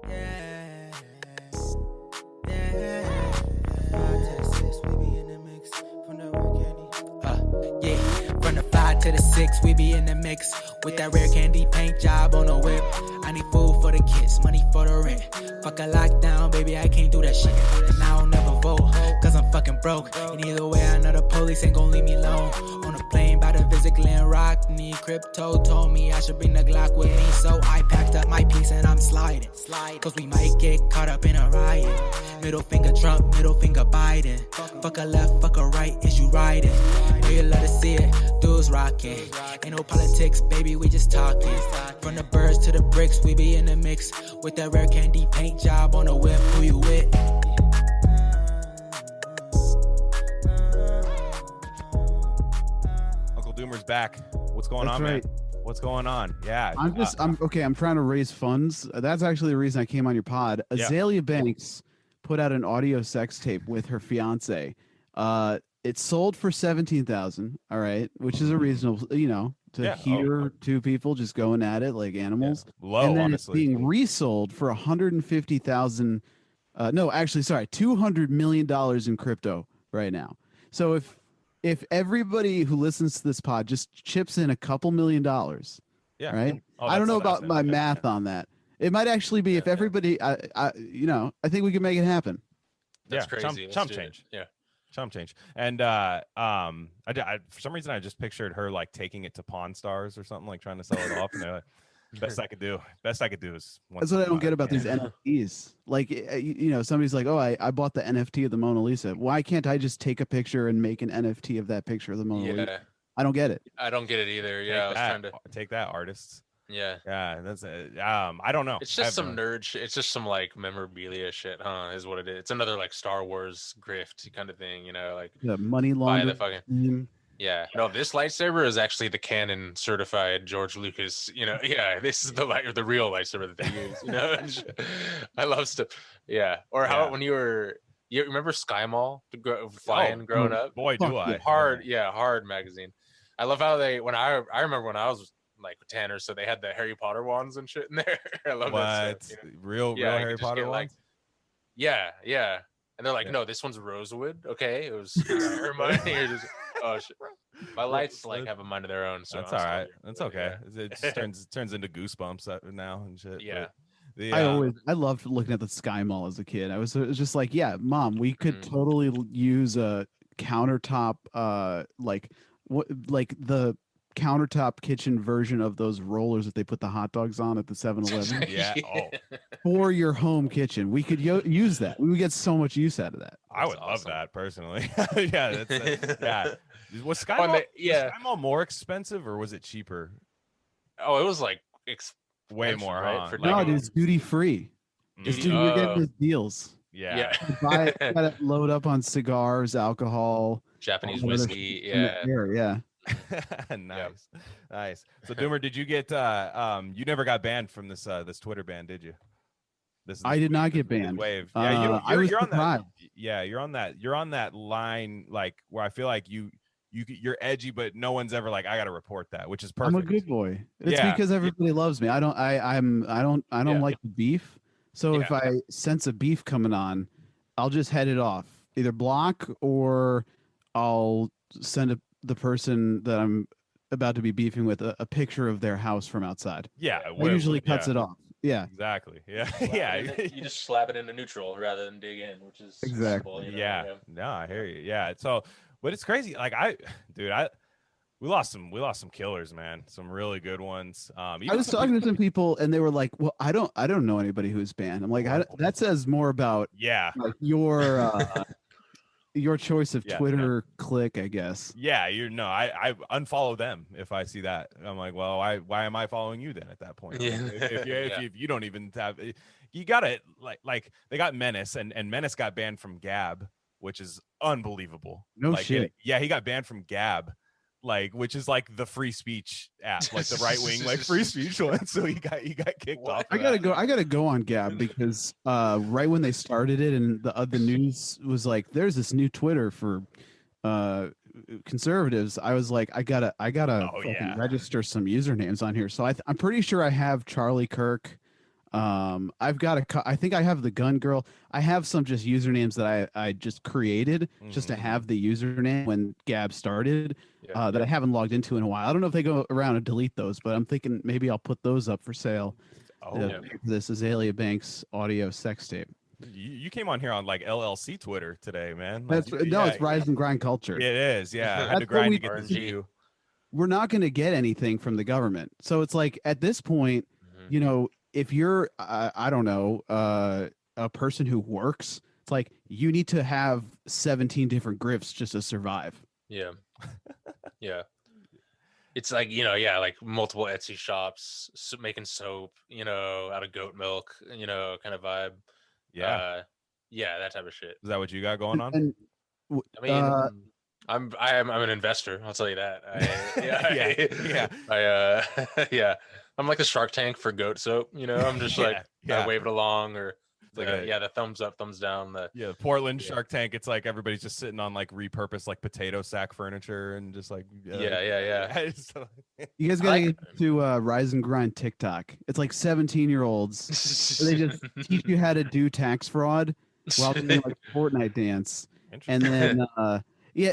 Yeah, yeah. Texas, we be in the mix from the rare candy. Yeah, from the 5 to the 6, we be in the mix with that rare candy paint job on the whip. I need food for the kids, money for the rent. Fuck a lockdown, baby, I can't do that shit. And I don't never vote, cause I'm fucking broke. And either way, I know the police ain't gon' leave me alone. On a plane by to visit Glen Rock, need crypto, told me I should bring the Glock with me. So I packed up my piece and I'm sliding. Cause we might get caught up in a riot. Middle finger Trump, middle finger Biden. Fuck a left, fuck a right, is you riding? Know you love to see it, dudes rocking. Ain't no politics, baby, we just talking. From the birds to the bricks, we be in the mix with that rare candy paint job on the whip. Who you with? Uncle Doomer's back. What's going That's on, right. man? What's going on? Yeah. I'm okay. I'm trying to raise funds. That's actually the reason I came on your pod. Yeah. Azalea Banks put out an audio sex tape with her fiance. It sold for 17,000. All right, which is a reasonable, to Yeah. hear two people just going at it like animals. Low, and then honestly. it's being resold for 150,000. No, actually, sorry, $200 million in crypto right now. So if everybody who listens to this pod just chips in a couple $1 million, Yeah. right? Oh, I don't know that's about my math on that. It might actually be if everybody, I think we can make it happen. That's yeah, crazy. Chump change. Yeah. Chump change. And for some reason I just pictured her like taking it to Pawn Stars or something, like trying to sell it off. And they're like, best I could do is. That's what I don't get about these NFTs. Like, somebody's like, oh, I bought the NFT of the Mona Lisa. Why can't I just take a picture and make an NFT of that picture of the Mona Lisa? I don't get it. I don't get it either. Yeah, I was trying to take that, artists. Yeah. Yeah, that's it. I don't know. It's just some nerd shit. It's just some like memorabilia shit, huh? Is what it is. It's another like Star Wars grift kind of thing, like the money buy laundering. the fucking yeah. No, this lightsaber is actually the canon certified George Lucas. Yeah, this is the real lightsaber that they use. I love stuff. Yeah. Or how when you remember Sky Mall flying growing up? Boy, do I. Hard magazine. I love how I remember when I was like 10 or so, they had the Harry Potter wands and shit in there. I love that stuff. Real Harry Potter wands? Yeah. And they're like, no, this one's rosewood. Okay, it was Hermione. Oh shit. My lights like have a mind of their own. So that's all right. That's okay. It just turns into goosebumps now and shit. Yeah. I loved looking at the Sky Mall as a kid. It was just like, yeah, Mom, we could totally use a countertop, like the countertop kitchen version of those rollers that they put the hot dogs on at the 7-Eleven. Yeah. For your home kitchen. We could use that. We would get so much use out of that. I would love that personally. Yeah. Was Sky Mall more expensive or was it cheaper? Oh, it was like way more, right? huh? No, it's duty free. You're getting the deals. Yeah. Buy it, gotta load up on cigars, alcohol, Japanese whiskey. Yeah. Nice. So Doomer, did you get you never got banned from this Twitter ban, did you? I did not get banned. Wave. Yeah, you're on that. Yeah, you're on that line, like where I feel like you're edgy, but no one's ever like, I gotta report that, which is perfect. I'm a good boy. It's because everybody loves me. I don't like the beef. So if I sense a beef coming on, I'll just head it off. Either block or I'll send the person that I'm about to be beefing with a picture of their house from outside. Yeah. It usually cuts it off. Yeah. Exactly. Yeah. You just slap it into neutral rather than dig in, which is exactly. Simple, No, I hear you. Yeah. So, but it's crazy. Like we lost some killers, man. Some really good ones. I was talking to some people and they were like, well, I don't know anybody who's banned. I'm like, that says more about like your choice of Twitter click, I guess. Yeah, I unfollow them if I see that. I'm like, well, why am I following you then at that point? Yeah. If you don't even have, you gotta like they got Menace and Menace got banned from Gab, which is unbelievable. No shit. He got banned from Gab. Which is like the free speech app, like the right wing, like free speech one. So he got kicked off. I gotta go on Gab because right when they started it and the news was like, there's this new Twitter for conservatives. I was like, I gotta register some usernames on here. So I'm pretty sure I have Charlie Kirk, I've got I think I have the gun girl. I have some just usernames that I just created just to have the username when Gab started that I haven't logged into in a while. I don't know if they go around and delete those, but I'm thinking maybe I'll put those up for sale. This Azalea Banks audio sex tape. You came on here on like LLC Twitter today, man. That's it's Rise and Grind culture. It is, yeah. I had to grind to get this view. We're not going to get anything from the government, so it's like at this point, you know, if you're I don't know a person who works, it's like you need to have 17 different grifts just to survive. Yeah. Yeah. It's like, you know, yeah, like multiple Etsy shops making soap, you know, out of goat milk, you know, kind of vibe. Yeah. Yeah, that type of shit. Is that what you got going on? And, I mean, I'm an investor. I'll tell you that. Yeah. I'm like the Shark Tank for goat soap. You know, I'm just like I wave it along, or like the thumbs up, thumbs down. The Portland Shark Tank. It's like everybody's just sitting on like repurposed like potato sack furniture and just like yeah. You guys gotta get to Rise and Grind TikTok. It's like 17-year-olds. They just teach you how to do tax fraud while doing like Fortnite dance, and then.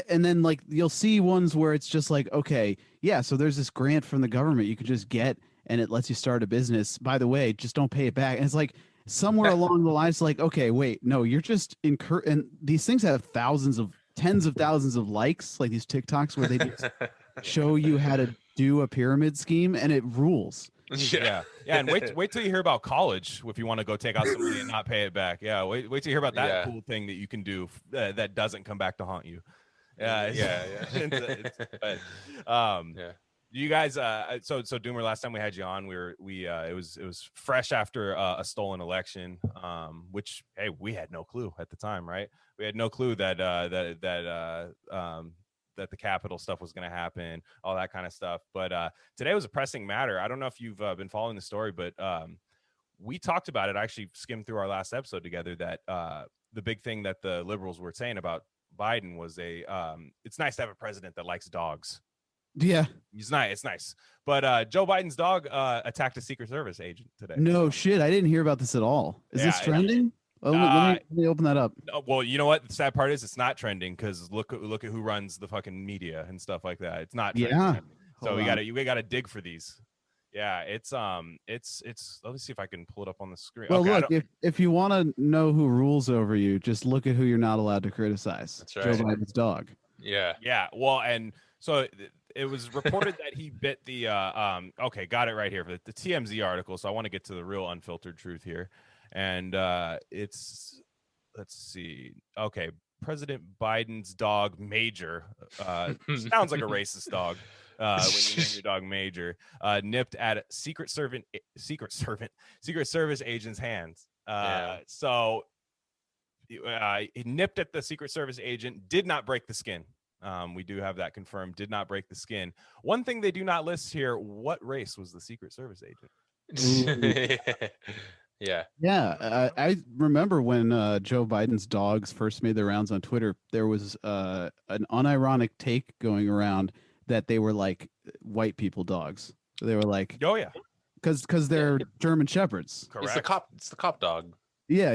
And then like you'll see ones where it's just like, okay, yeah, so there's this grant from the government you could just get and it lets you start a business. By the way, just don't pay it back. And it's like somewhere along the lines, like, okay, wait, no, you're just and these things have tens of thousands of likes, like these TikToks where they just show you how to do a pyramid scheme, and it rules. And wait till you hear about college if you want to go take out somebody and not pay it back. Yeah, wait till you hear about that cool thing that you can do that doesn't come back to haunt you. You guys so Doomer, last time we had you on, it was fresh after a stolen election, which, hey, we had no clue at the time, right? We had no clue that the Capitol stuff was going to happen, all that kind of stuff. But today was a pressing matter. I don't know if you've been following the story, but we talked about it. I actually skimmed through our last episode together that the big thing that the liberals were saying about Biden was it's nice to have a president that likes dogs. Yeah, it's nice. But Joe Biden's dog attacked a Secret Service agent today. No shit, I didn't hear about this at all. Is this trending? Let me open that up. Well, you know what? The sad part is it's not trending because look at who runs the fucking media and stuff like that. It's not trending. Yeah. So we gotta dig for these. Yeah, it's let me see if I can pull it up on the screen. Well, look, if you want to know who rules over you, just look at who you're not allowed to criticize. That's right. Joe Biden's dog. Yeah. Well, and so it was reported that he bit the okay, got it right here for the TMZ article. So I want to get to the real unfiltered truth here. And let's see. Okay, President Biden's dog Major sounds like a racist dog. When you name your dog Major, nipped at a Secret Service agent's hands. So he nipped at the Secret Service agent, did not break the skin. We do have that confirmed, did not break the skin. One thing they do not list here, what race was the Secret Service agent? Yeah. I remember when Joe Biden's dogs first made their rounds on Twitter, there was an unironic take going around that they were like white people dogs. They were like, oh yeah, because they're German Shepherds. Correct. It's the cop dog. Yeah.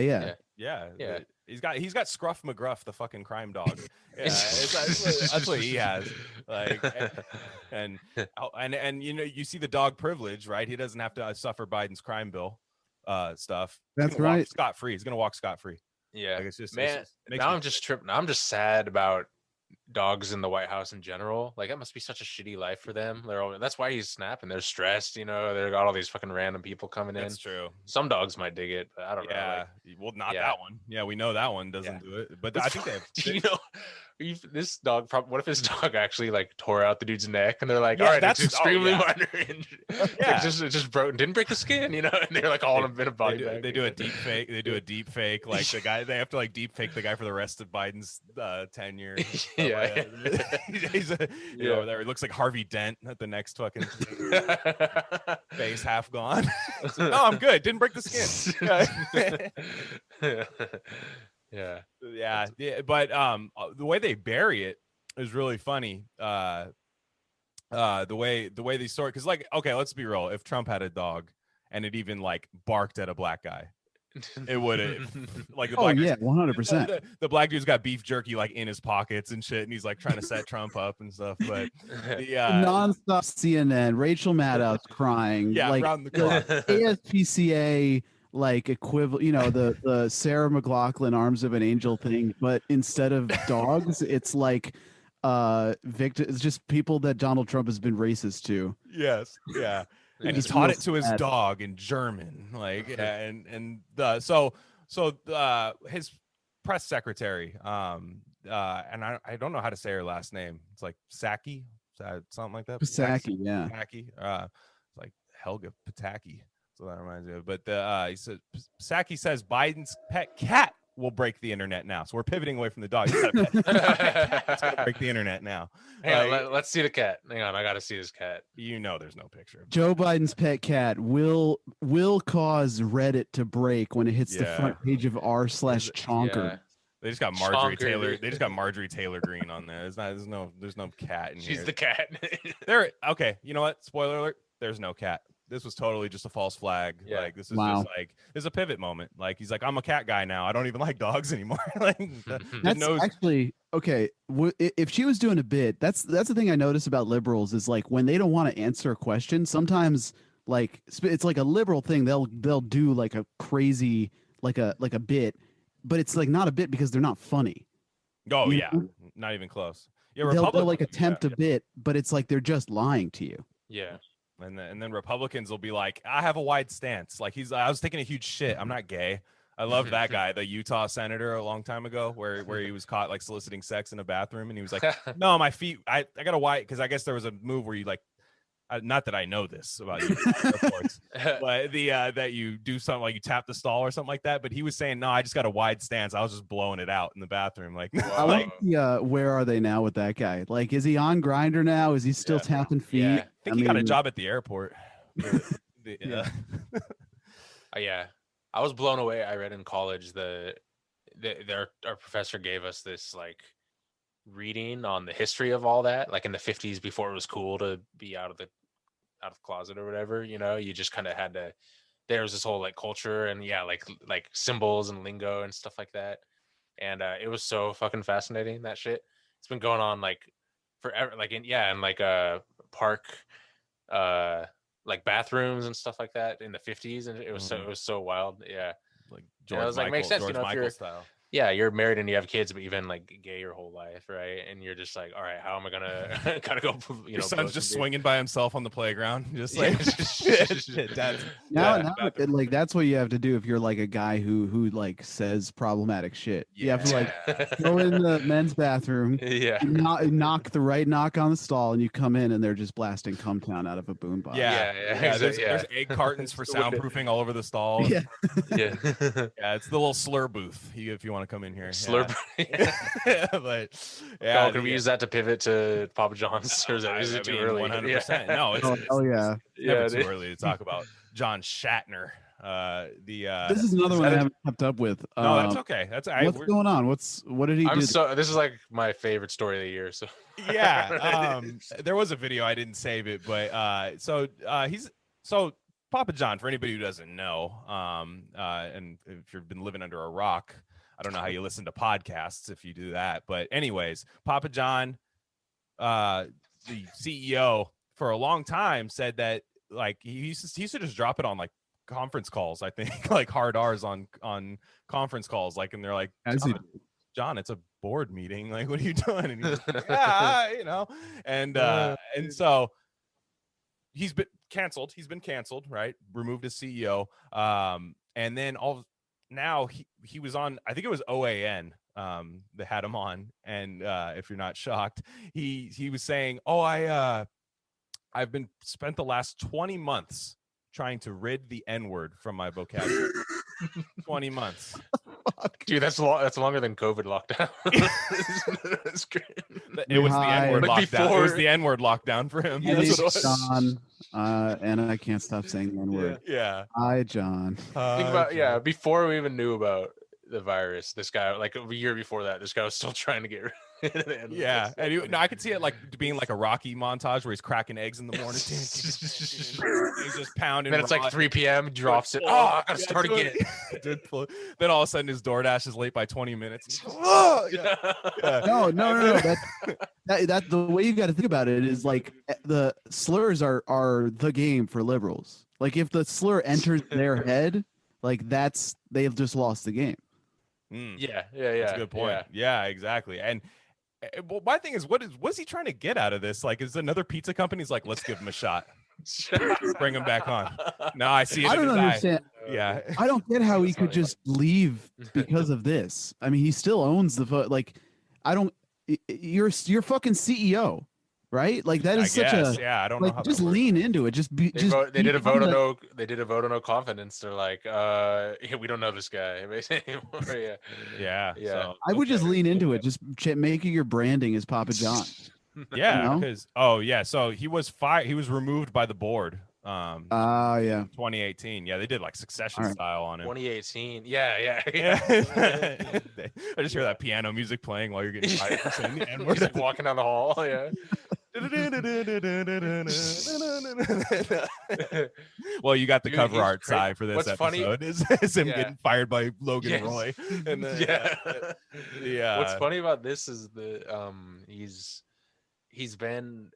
He's got Scruff McGruff, the fucking crime dog. Yeah, that's what he has. Like, and you know, you see the dog privilege, right? He doesn't have to suffer Biden's crime bill stuff. That's right. Scot free. He's gonna walk scot free. Yeah, like, it's just, man. Now I'm just tripping. I'm just sad about dogs in the White House in general. Like, that must be such a shitty life for them. That's why he's snapping. They're stressed, you know. They've got all these fucking random people coming in. That's true. Some dogs might dig it, but I don't know. Like, well, not that one. Yeah, we know that one doesn't do it. But I think they have. You know, this dog. What if his dog actually like tore out the dude's neck, and they're like, "All right, that's extremely minor injury. Yeah, it just broke, didn't break the skin, you know." And they're like all in a body bag. They do a deep fake. They do a deep fake. Like the guy, they have to like deep fake the guy for the rest of Biden's tenure. Yeah, he's over there. It looks like Harvey Dent at the next fucking face half gone. No, I'm good. Didn't break the skin. Yeah. But the way they bury it is really funny. The way they store it, because, like, okay, let's be real. If Trump had a dog and it even like barked at a black guy. It would have like the Oh black yeah, dude's- 100%. the black dude's got beef jerky like in his pockets and shit, and he's like trying to set Trump up and stuff. But the Nonstop CNN, Rachel Maddow's crying. yeah, like round the clock. ASPCA like equivalent, the Sarah McLachlan Arms of an Angel thing, but instead of dogs, it's like it's just people that Donald Trump has been racist to. Yes, yeah. And he It's taught real it to his sad. dog in German, like, his press secretary, and I don't know how to say her last name. It's like Psaki, something like that. Psaki, yeah. Psaki, it's like Helga Pataki. So that reminds me of. But he said Psaki says Biden's pet cat will break the internet now. So we're pivoting away from the dog. He's got a pet cat. It's gonna break the internet now. Hang on, let's see the cat. Hang on, I gotta see this cat. There's no picture. Joe Biden's pet cat will cause Reddit to break when it hits the front page of r/chonker. Yeah. They just got Marjorie Chonker. Taylor. They just got Marjorie Taylor Greene on there. There's no cat in here. She's the cat. Okay. You know what? Spoiler alert. There's no cat. This was totally just a false flag. Yeah. Like this is Wow. just like this is a pivot moment. Like he's like, I'm a cat guy now. I don't even like dogs anymore. Like That's actually okay. If she was doing a bit, that's the thing I notice about liberals is like when they don't want to answer a question, sometimes like it's like a liberal thing. They'll do like a crazy like a bit, but it's like not a bit because they're not funny. Oh You yeah, know? not even close. Yeah, They'll like Republicans- attempt yeah. a bit, but it's like they're just lying to you. Yeah. And then Republicans will be like, I have a wide stance. Like I was taking a huge shit. I'm not gay. I love that guy, the Utah senator a long time ago, where he was caught like soliciting sex in a bathroom, and he was like, no, my feet. I got a wide because I guess there was a move where you like, not that I know this about you reports, but that you do something like you tap the stall or something like that. But he was saying, no, I just got a wide stance. I was just blowing it out in the bathroom. Like, I like the where are they now with that guy? Like, is he on Grindr now? Is he still tapping feet? Yeah. I think he got a job at the airport. Yeah. I was blown away. I read in college our professor gave us this like reading on the history of all that, like in the 50s before it was cool to be out of the closet or whatever, you just kind of had to, there was this whole like culture and like symbols and lingo and stuff like that. And it was so fucking fascinating, that shit. It's been going on like forever, like in park like bathrooms and stuff like that in the 50s, and it was so wild. Yeah, like I was like, makes sense, George if Michael you're style. you're married and you have kids, but you've been like gay your whole life, right? And you're just like, all right, how am I gonna go? Your son's just swinging by himself on the playground, just like Dad's, now like that's what you have to do if you're like a guy who like says problematic shit. You have to like go in the men's bathroom, knock the right knock on the stall, and you come in and they're just blasting Cumtown out of a boombox. There's egg cartons for soundproofing all over the stall. Yeah. It's the little slur booth if you want to come in here. Slur. But can we use that to pivot to Papa John's? Or is it too early? 100%. No, it's never too early to talk about John Shatner. This is another one I haven't kept up with. No, that's okay. What's going on? What did he do? This is like my favorite story of the year. So there was a video, I didn't save it, but Papa John, for anybody who doesn't know, and if you've been living under a rock, I don't know how you listen to podcasts if you do that. But anyways, Papa John, the CEO for a long time, said that like he used to just drop it on like conference calls, I think, like hard R's on conference calls, like, and they're like, John, it's a board meeting. Like, what are you doing? And he's like, and so he's been canceled. He's been canceled, right? Removed as CEO. And then now he was on, I think it was OAN that had him on. And if you're not shocked, he was saying, I've been spent the last 20 months trying to rid the N-word from my vocabulary. 20 months. Dude, that's longer than COVID lockdown. That's great. It was the N-word lockdown. It was the N-word lockdown for him. That's what it was. John, and I can't stop saying the N-word. Yeah. Hi, John. Think about before we even knew about the virus, this guy, like a year before that, this guy was still trying to get Yeah, and I could see it like being like a Rocky montage where he's cracking eggs in the morning. He's just pounding. Then it's like 3 p.m. Drops it. Full. Oh, I gotta start again. Then all of a sudden his DoorDash is late by 20 minutes. Oh, yeah. No. That the way you got to think about it is like the slurs are the game for liberals. Like if the slur enters their head, like they've just lost the game. Yeah. That's a good point. Yeah, exactly. And well, my thing is, what's he trying to get out of this? Like, is another pizza company's like, let's give him a shot, bring him back on? No, I see it. I don't understand. Yeah, I don't get how he could funny. just leave because of this. I mean, he still owns the like. I don't. You're fucking CEO, right? Like that is such a I don't know. like How just that works. lean into it. Just be. They did a vote of no. They did a vote of no confidence. They're like, we don't know this guy anymore. Yeah. So, I would just lean into it. Just making your branding as Papa John. Yeah, You know? because so he was He was removed by the board. Yeah. 2018. Yeah, they did like Succession All right. style on him. 2018. Yeah. I just hear that piano music playing while you're getting fired for saying the N-word. He's like walking down the hall. Yeah. Well, you got the Dude, cover he's art crazy. side for this What's funny- episode is him Yeah. getting fired by Logan Yes. Roy. And then, Yeah. What's funny about this is he's been,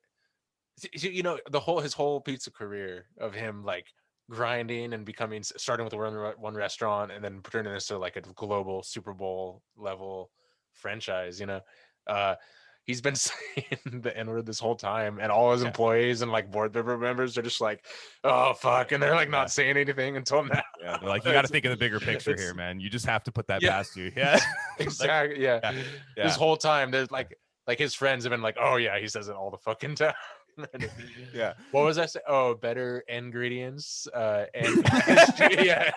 his whole pizza career of him like grinding and starting with one restaurant and then turning this to like a global Super Bowl level franchise. He's been saying the N-word this whole time, and all his employees and like board member members are just like, "Oh fuck," and they're like not saying anything until now. Yeah, they're like, you got to think of the bigger picture here, man. You just have to put that past you. Yeah, exactly. Yeah. This whole time, there's like his friends have been like, "Oh yeah, he says it all the fucking time." Yeah. What was I saying? Oh, better ingredients. And yeah.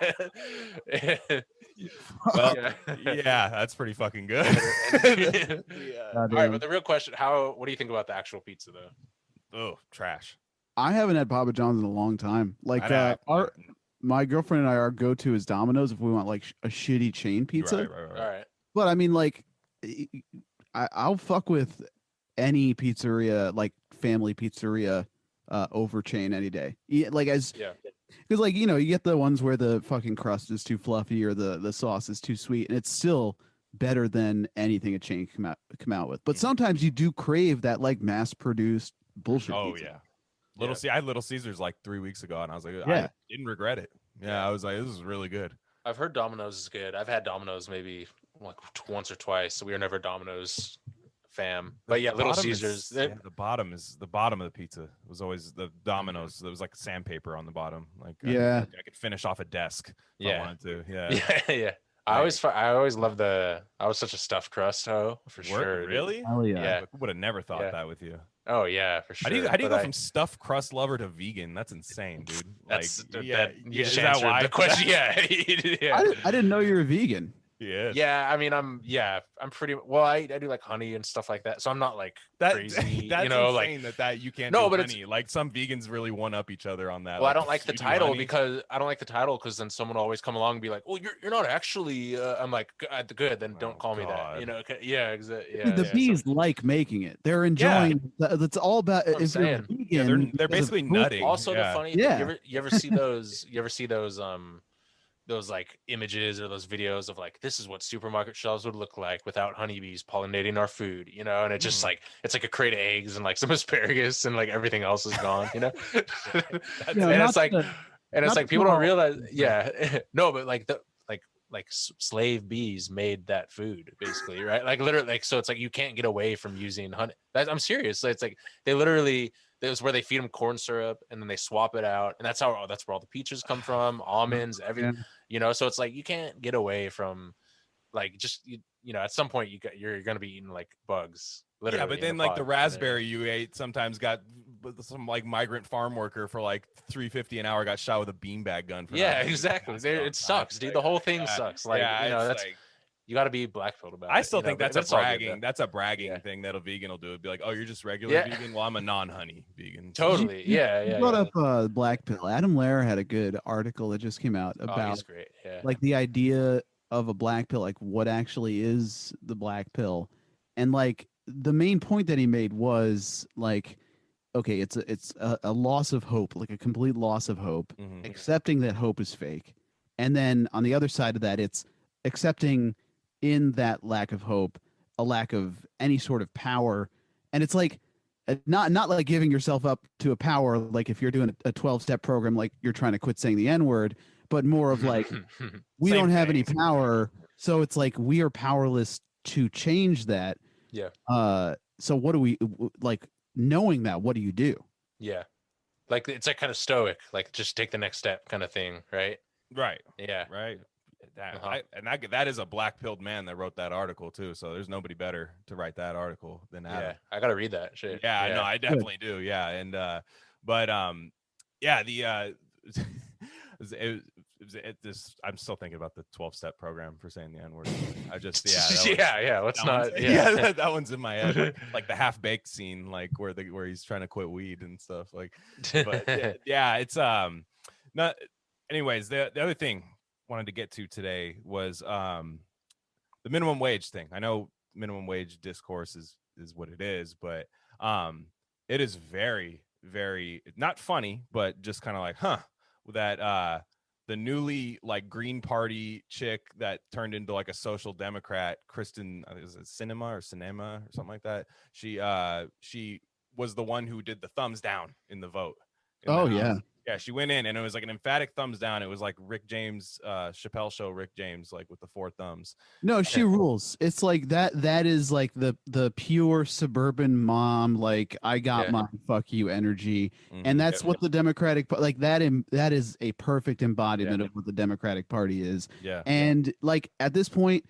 Well, yeah, that's pretty fucking good. All right, but the real question: what do you think about the actual pizza, though? Oh, trash. I haven't had Papa John's in a long time. Like my girlfriend and our go-to is Domino's if we want like a shitty chain pizza. Right. All right. But I mean, like, I'll fuck with any pizzeria, like family pizzeria, over chain any day. Because like you get the ones where the fucking crust is too fluffy or the sauce is too sweet, and it's still better than anything a chain come out with. But sometimes you do crave that like mass-produced bullshit. Oh pizza. yeah. I had Little Caesars like 3 weeks ago, and I was like, Yeah. I didn't regret it. Yeah, I was like, this is really good. I've heard Domino's is good. I've had Domino's maybe like once or twice. So we were never Domino's fam. But yeah, Little Caesars. The bottom of the pizza was always the Domino's. There was like sandpaper on the bottom. Like I could finish off a desk if I wanted to. Yeah. I always loved I was such a stuffed crust hoe for sure. Dude. Really? Hell yeah. I would have never thought that with you. Oh yeah, for sure. How do you go from stuffed crust lover to vegan? That's insane, dude. You just answered the question. Yeah. I didn't know you were vegan. Yeah. I mean, I'm pretty well. I do like honey and stuff like that, so I'm not like crazy. That's insane like that you can't. No, do but honey. Like some vegans really one up each other on that. Well, like, I don't like the title honey? because then someone will always come along and be like, "Well, you're not actually." I'm like, "Good, then don't call me that." Yeah, exactly. Yeah, The bees like making it. They're enjoying. That's all about. That's what I'm If you're saying. vegan, they're basically nutting. Also, the funny thing, Yeah. you ever see those like images or those videos of like, this is what supermarket shelves would look like without honeybees pollinating our food, and it's just like, it's like a crate of eggs and like some asparagus and like everything else is gone, and it's like people don't realize. No, but like slave bees made that food basically, right? Like literally, like, so it's like you can't get away from using honey. I'm serious. It's like they literally, that's where they feed them corn syrup and then they swap it out, and that's where all the peaches come from, almonds, everything. So it's like you can't get away from like just at some point you're gonna be eating like bugs. Literally. Yeah, but then like the raspberry you ate sometimes got some like migrant farm worker for like $3.50 an hour got shot with a beanbag gun. Exactly. It sucks, dude. The whole thing sucks. Like that's like, you got to be black-pilled about it. I still think that's a bragging. That's a bragging thing that a vegan will do. It'd be like, oh, you're just regular vegan. Well, I'm a non-honey vegan. Totally. You brought up black pill. Adam Lehrer had a good article that just came out about he's great. Yeah. like the idea of a black pill, like what actually is the black pill, and like the main point that he made was like, okay, it's a loss of hope, like a complete loss of hope, accepting that hope is fake. And then on the other side of that, it's accepting in that lack of hope, a lack of any sort of power. And it's like, not like giving yourself up to a power, like if you're doing a 12-step program, like you're trying to quit saying the N-word, but more of like, we don't have any power. So it's like, we are powerless to change that. Yeah. So what do we, like, knowing that, what do you do? Yeah. Like, it's like kind of stoic, like just take the next step kind of thing, right? Right. Yeah. Right. That is a black-pilled man that wrote that article too. So there's nobody better to write that article than Adam. Yeah, I gotta read that shit. Yeah, no, I definitely do. Yeah, and I'm still thinking about the 12-step program for saying the N-word. I just that one's in my head, like the half-baked scene, like where he's trying to quit weed and stuff. Like, but yeah, it's not. Anyways, the other thing wanted to get to today was the minimum wage thing. I know minimum wage discourse is what it is, but it is very, very not funny, but just kind of like, that the newly like Green Party chick that turned into like a social democrat, Kristen, is it Sinema or something like that. She was the one who did the thumbs down in the vote. Yeah, she went in and it was like an emphatic thumbs down. It was like Rick James, Chappelle show Rick James, like with the 4 thumbs. No, she rules. It's like that is like the pure suburban mom, like I got my fuck you energy. And that's what the Democratic, like that is a perfect embodiment of what the Democratic Party is. Yeah. And like at this point,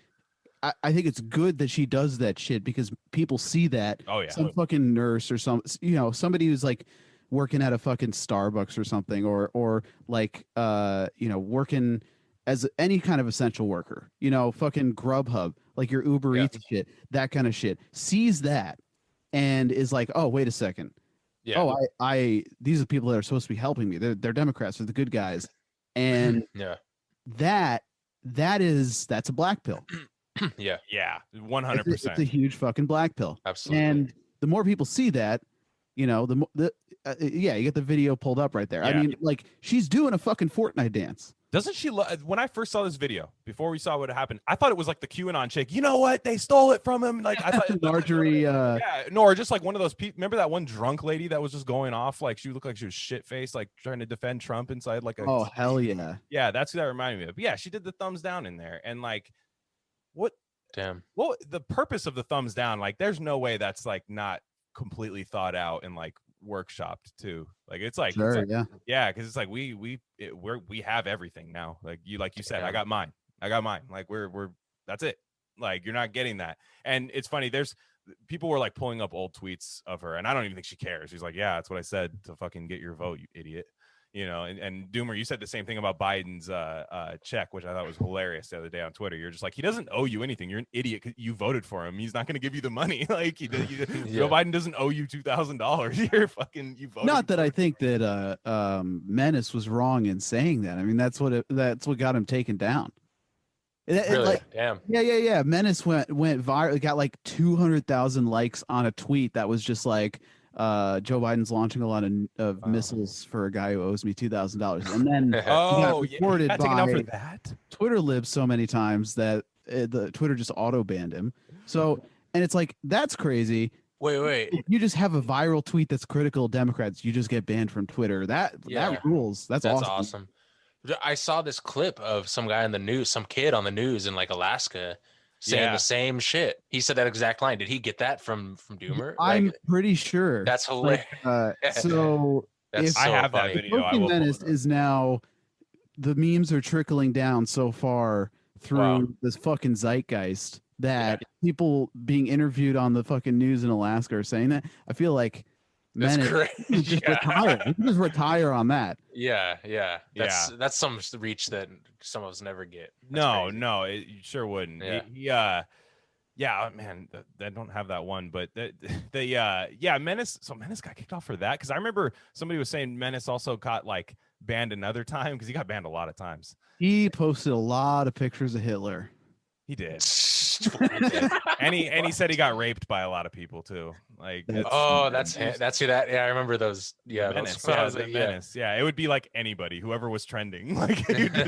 I think it's good that she does that shit because people see that. Oh yeah. Some fucking nurse or somebody who's like working at a fucking Starbucks or something, or like working as any kind of essential worker, fucking Grubhub, like your Uber Eats shit, that kind of shit, sees that and is like, oh, wait a second. Yeah. Oh, I these are people that are supposed to be helping me. They're Democrats, they're the good guys. And that's a black pill. Yeah. 100%. It's a huge fucking black pill. Absolutely. And the more people see that, you get the video pulled up right there. I mean, like she's doing a fucking Fortnite dance. Doesn't she? When I first saw this video, before we saw what happened, I thought it was like the QAnon chick. You know what? They stole it from him. Like I thought Marjorie. Or just like one of those people. Remember that one drunk lady that was just going off? Like she looked like she was shit faced, like trying to defend Trump inside like a. Oh hell yeah! Yeah, that's who that reminded me of. But yeah, she did the thumbs down in there, and like, what? Damn. Well, the purpose of the thumbs down, like, there's no way that's like not completely thought out and like workshopped too. Like it's like, sure, because it's like we have everything now. Like you said, I got mine. Like we're that's it. Like you're not getting that. And it's funny. There's people were like pulling up old tweets of her, and I don't even think she cares. She's like, yeah, that's what I said to fucking get your vote, you idiot. And Doomer, you said the same thing about Biden's check, which I thought was hilarious the other day on Twitter. You're just like, he doesn't owe you anything. You're an idiot. You voted for him. He's not going to give you the money. Like Joe Biden doesn't owe you $2,000. You voted. Not that I think that Menace was wrong in saying that. I mean, that's what got him taken down. Really? Like, damn. Yeah. Menace went viral. It got like 200,000 likes on a tweet that was just like, Joe Biden's launching a lot of missiles for a guy who owes me $2,000, and then he got reported by Twitter libs so many times that the Twitter just auto banned him. So, and it's like that's crazy. Wait. If you just have a viral tweet that's critical of Democrats, you just get banned from Twitter. That rules. That's awesome. I saw this clip of some guy in the news, some kid on the news in like Alaska, saying the same shit. He said that exact line. Did he get that from Doomer? I'm pretty sure. That's hilarious. So I have that video. Menace is now, the memes are trickling down so far through this fucking zeitgeist that people being interviewed on the fucking news in Alaska are saying that. I feel like That's great. Just retire. You can just retire on that. Yeah. That's some reach that some of us never get. No, you sure wouldn't. Yeah, man, I don't have that one, but Menace. So Menace got kicked off for that because I remember somebody was saying Menace also got like banned another time because he got banned a lot of times. He posted a lot of pictures of Hitler. He did. And he said he got raped by a lot of people too. Like that's who that. Yeah, I remember those. Yeah, Menace. those, Yeah, the Menace. Yeah, it would be like anybody, whoever was trending. Like you'd be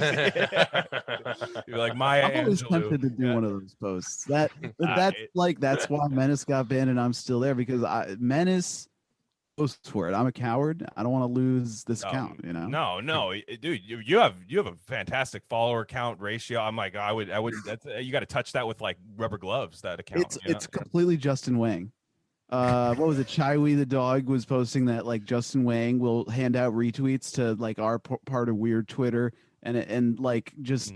like Maya I'm always Angelou. tempted to do one of those posts. That's why Menace got banned, and I'm still there because Menace posts for it. I'm a coward. I don't want to lose this count. You know. No, dude, you have a fantastic follower count ratio. I'm like, I would. That's, you got to touch that with like rubber gloves. That account. It's completely Justin Wang. What was it? Chai-Wee the dog was posting that like Justin Wang will hand out retweets to like our part of weird Twitter and like just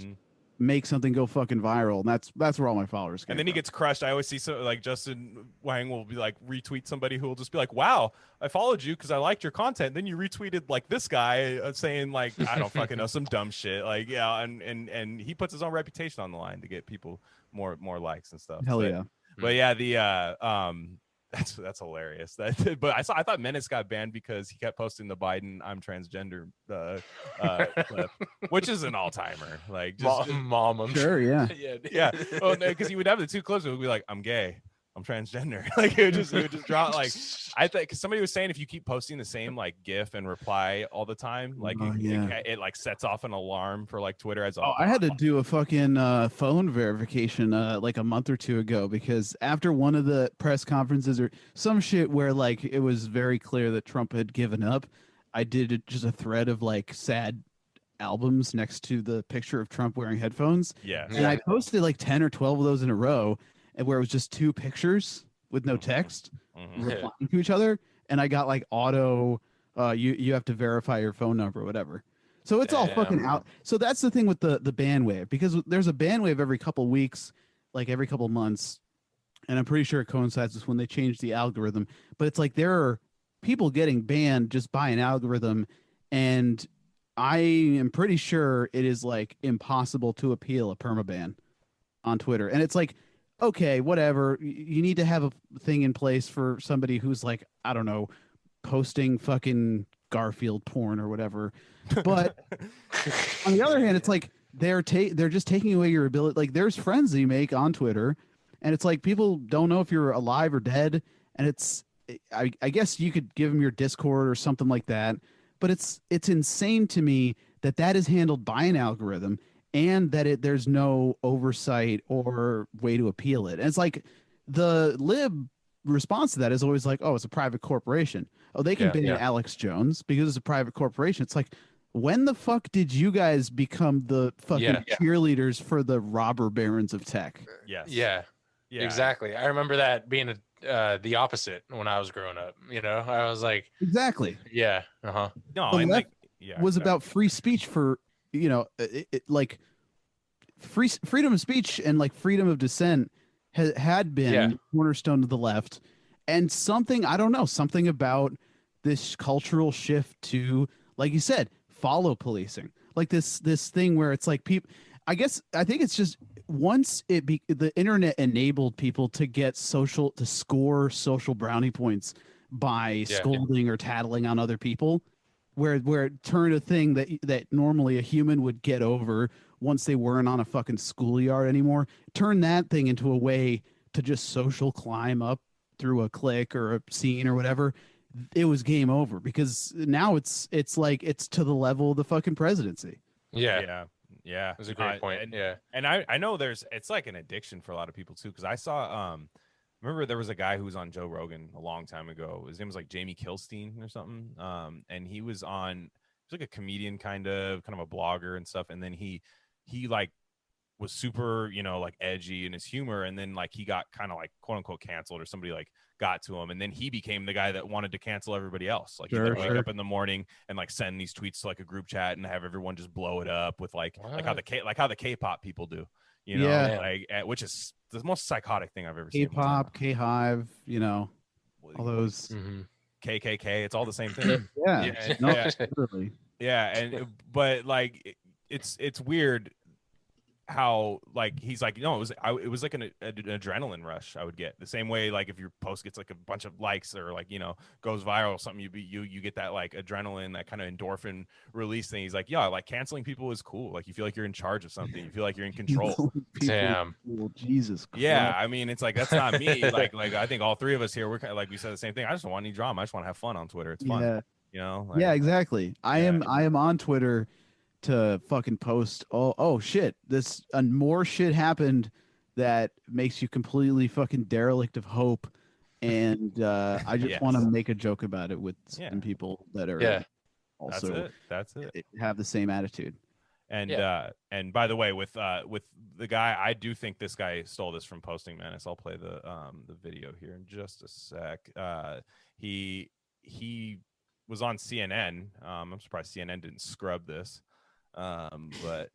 make something go fucking viral. And that's where all my followers came And then he from. gets crushed. I always see so like Justin Wang will be like retweet somebody who will just be like, "Wow, I followed you because I liked your content." Then you retweeted like this guy saying like I don't fucking know, some dumb shit. Like yeah, and he puts his own reputation on the line to get people more likes and stuff. Hell yeah. But yeah, the that's hilarious. But I thought Menace got banned because he kept posting the Biden "I'm transgender" clip, which is an all timer. Like just mom, I'm Sure, yeah. yeah. Oh no, because he would have the two clips. It would be like, "I'm gay, I'm transgender." Like it would just drop. Like I think because somebody was saying if you keep posting the same like GIF and reply all the time, like it like sets off an alarm for like Twitter as. I had to do a fucking phone verification like a month or two ago because after one of the press conferences or some shit where like it was very clear that Trump had given up, I did just a thread of like sad albums next to the picture of Trump wearing headphones. Yeah. And I posted like 10 or 12 of those in a row and where it was just two pictures with no text replying to each other. And I got like auto, you have to verify your phone number or whatever. So it's all fucking out. So that's the thing with the ban wave, because there's a ban wave every couple weeks, like every couple months. And I'm pretty sure it coincides with when they change the algorithm. But it's like there are people getting banned just by an algorithm. And I am pretty sure it is like impossible to appeal a permaban on Twitter. And it's like, okay, whatever. You need to have a thing in place for somebody who's like, I don't know, posting fucking Garfield porn or whatever. But on the other hand, it's like they're just taking away your ability. Like there's friends that you make on Twitter, and it's like people don't know if you're alive or dead. And it's I guess you could give them your Discord or something like that. But it's insane to me that is handled by an algorithm and that there's no oversight or way to appeal it. And it's like the lib response to that is always like, oh, it's a private corporation. Oh, they can ban Alex Jones because it's a private corporation. It's like, when the fuck did you guys become the fucking cheerleaders for the robber barons of tech? Yes. Yeah, exactly. I remember that being the opposite when I was growing up. You know, I was like, exactly. Yeah. No, the and left like, was about free speech for, you know, like freedom of speech and like freedom of dissent had been cornerstone of the left. And something, I don't know, something about this cultural shift to, like you said, follow policing, like this thing where it's like people, I think it's just once the internet enabled people to score social brownie points by scolding or tattling on other people, where it turned a thing that normally a human would get over once they weren't on a fucking schoolyard anymore, turn that thing into a way to just social climb up through a clique or a scene or whatever. It was game over because now it's like it's to the level of the fucking presidency. Yeah. That's a great point. And I know it's like an addiction for a lot of people too, because I saw remember there was a guy who was on Joe Rogan a long time ago. His name was like Jamie Kilstein or something. And he was like a comedian kind of a blogger and stuff. And then he like was super, you know, like edgy in his humor, and then like he got kind of like quote unquote canceled, or somebody like got to him, and then he became the guy that wanted to cancel everybody else. Like he'd wake up in the morning and like send these tweets to like a group chat and have everyone just blow it up with like how the K-pop people do, you know, like which is the most psychotic thing I've ever seen. K-pop, K-Hive, you know, all those KKK, it's all the same thing. Literally. And but like it's weird. how like he's like, no, it was like an adrenaline rush I would get the same way like if your post gets like a bunch of likes or like, you know, goes viral or something, you get that like adrenaline, that kind of endorphin release thing. He's like, yeah, like canceling people is cool. Like you feel like you're in charge of something, you feel like you're in control. Damn. Jesus Christ. Yeah, I mean, it's like that's not me. like I think all three of us here, we're kind of like, we said the same thing. I just don't want any drama. I just want to have fun on Twitter. It's fun. Yeah. You know? Like, Yeah, exactly. I am on Twitter to fucking post, oh shit, this more shit happened that makes you completely fucking derelict of hope, and I just want to make a joke about it with some people that are also that's it have the same attitude. And by the way, with the guy, I do think this guy stole this from Posting Menace. I'll play the video here in just a sec. He was on CNN. I'm surprised CNN didn't scrub this. But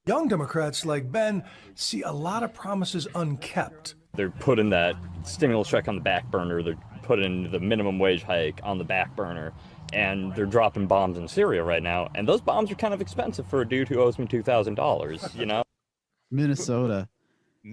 young Democrats like Ben see a lot of promises unkept. They're putting that stimulus check on the back burner. They're putting the minimum wage hike on the back burner. And they're dropping bombs in Syria right now. And those bombs are kind of expensive for a dude who owes me $2,000, you know? Minnesota. He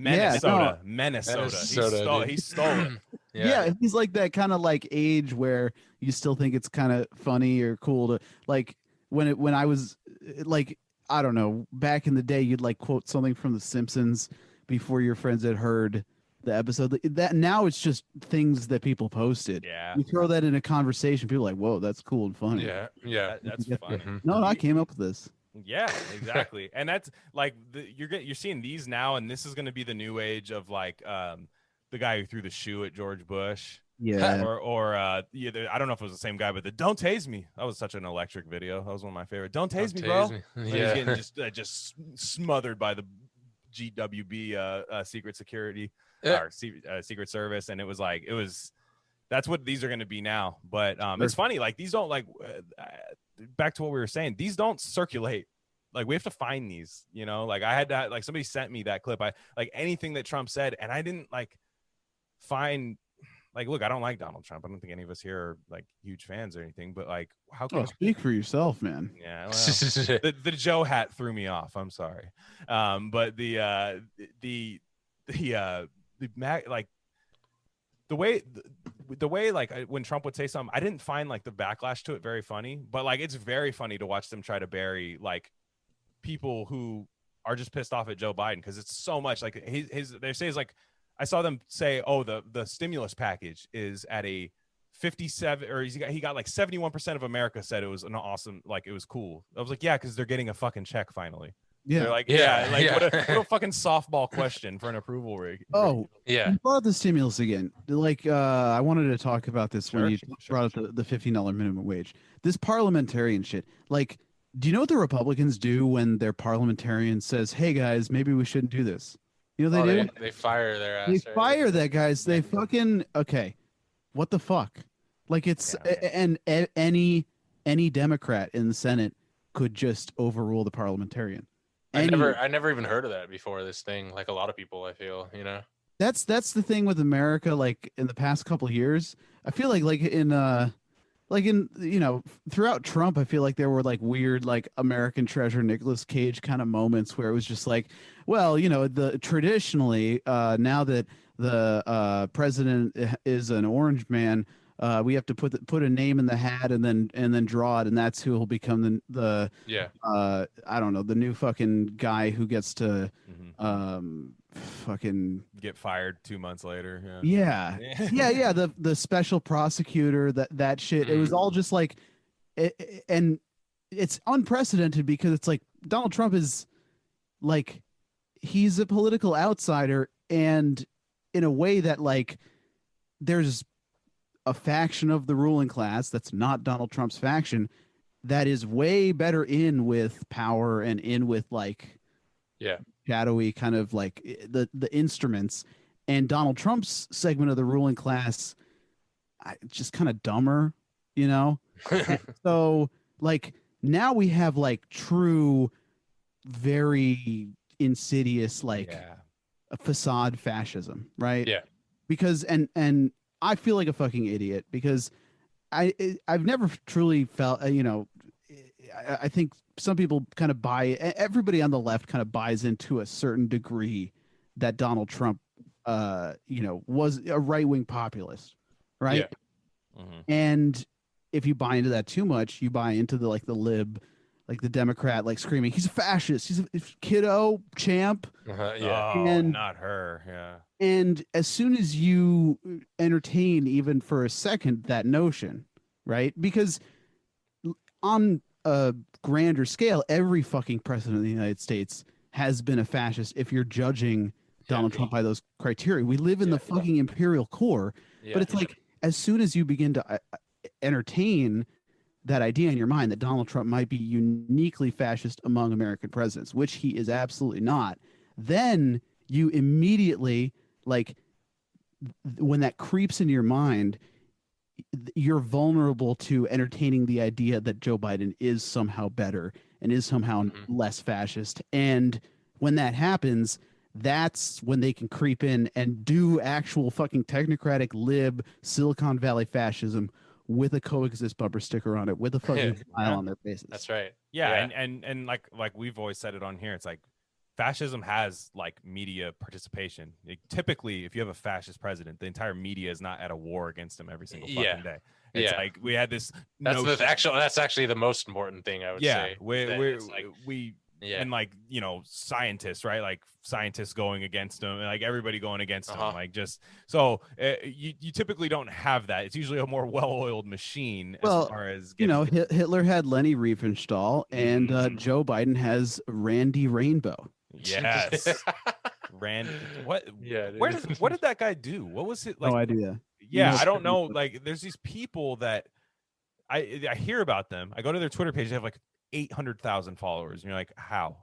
stole it. Yeah, he's like that kind of like age where you still think it's kind of funny or cool to like when I was like, I don't know, back in the day, you'd like quote something from The Simpsons before your friends had heard the episode. That now it's just things that people posted. Yeah, you throw that in a conversation, people are like, whoa, that's cool and funny. Yeah, that's funny. No, I came up with this. Yeah, exactly. And that's like you're seeing these now, and this is going to be the new age of like the guy who threw the shoe at George Bush. Yeah. Or I don't know if it was the same guy, but the "Don't Tase Me." That was such an electric video. That was one of my favorite. Don't tase me, bro. Yeah. He's getting just smothered by the GWB secret security or Secret Service, and it was that's what these are going to be now. But it's funny, like these don't like back to what we were saying. These don't circulate. Like we have to find these, you know. Like I had to like somebody sent me that clip. I like anything that Trump said, and I didn't like find. Like, look, I don't like Donald Trump. I don't think any of us here are like huge fans or anything. But like, how can speak for yourself, man? Yeah, well, the Joe hat threw me off. I'm sorry, but the way like when Trump would say something, I didn't find like the backlash to it very funny. But like, it's very funny to watch them try to bury like people who are just pissed off at Joe Biden because it's so much like they say is like. I saw them say, "Oh, the stimulus package is at a 57, or he got like 71% of America said it was an awesome, like it was cool." I was like, "Yeah, because they're getting a fucking check finally." Yeah, they're like, What a fucking softball question for an approval rig. Oh, yeah. You brought up the stimulus again. Like, I wanted to talk about this when you brought up the $15 minimum wage. This parliamentarian shit. Like, do you know what the Republicans do when their parliamentarian says, "Hey guys, maybe we shouldn't do this"? You know they do. They fire their ass. They fire that guys. They fucking okay. What the fuck? Like it's and any Democrat in the Senate could just overrule the parliamentarian. I never even heard of that before this thing. Like a lot of people, I feel, you know. That's the thing with America. Like in the past couple of years, I feel like in you know, throughout Trump, I feel like there were like weird like American Treasure Nicolas Cage kind of moments where it was just like, well, you know, traditionally now that the president is an orange man, we have to put a name in the hat and then draw it, and that's who will become the I don't know, the new fucking guy who gets to fucking get fired 2 months later. The special prosecutor, that shit. It was all just like and it's unprecedented because it's like Donald Trump is like he's a political outsider, and in a way that like there's a faction of the ruling class that's not Donald Trump's faction that is way better in with power and in with like shadowy kind of like the instruments, and Donald Trump's segment of the ruling class just kind of dumber, you know. So like now we have like true very insidious like a facade fascism, right? Because and I feel like a fucking idiot because I've never truly felt, you know, I think some people kind of everybody on the left kind of buys into a certain degree that Donald Trump, was a right-wing populist, right? Yeah. And if you buy into that too much, you buy into the lib, like the Democrat, like screaming, he's a fascist, he's a kiddo champ. Yeah. Oh, And- not her. Yeah. And as soon as you entertain even for a second that notion, right? Because on a grander scale, every fucking president of the United States has been a fascist if you're judging Donald Trump by those criteria. We live in the fucking imperial core, but it's like as soon as you begin to entertain that idea in your mind that Donald Trump might be uniquely fascist among American presidents, which he is absolutely not, then you immediately, like, when that creeps into your mind, you're vulnerable to entertaining the idea that Joe Biden is somehow better and is somehow less fascist. And when that happens, that's when they can creep in and do actual fucking technocratic lib Silicon Valley fascism with a coexist bumper sticker on it, with a fucking smile on their faces. That's right. Yeah. And like we've always said it on here, it's like fascism has like media participation. Typically, if you have a fascist president, the entire media is not at a war against him every single fucking day. It's like we had this. That's actually the most important thing, I would say. And like, scientists, right? Like scientists going against them, and like everybody going against them, like just so you typically don't have that. It's usually a more well-oiled machine. Well, as far as Hitler had Leni Riefenstahl, and Joe Biden has Randy Rainbow. Yes. Randy, what? Yeah. What did that guy do? What was it like? No idea. Yeah, I don't know. Like, there's these people that I hear about them. I go to their Twitter page. They have like 800,000 followers, and you're like, how?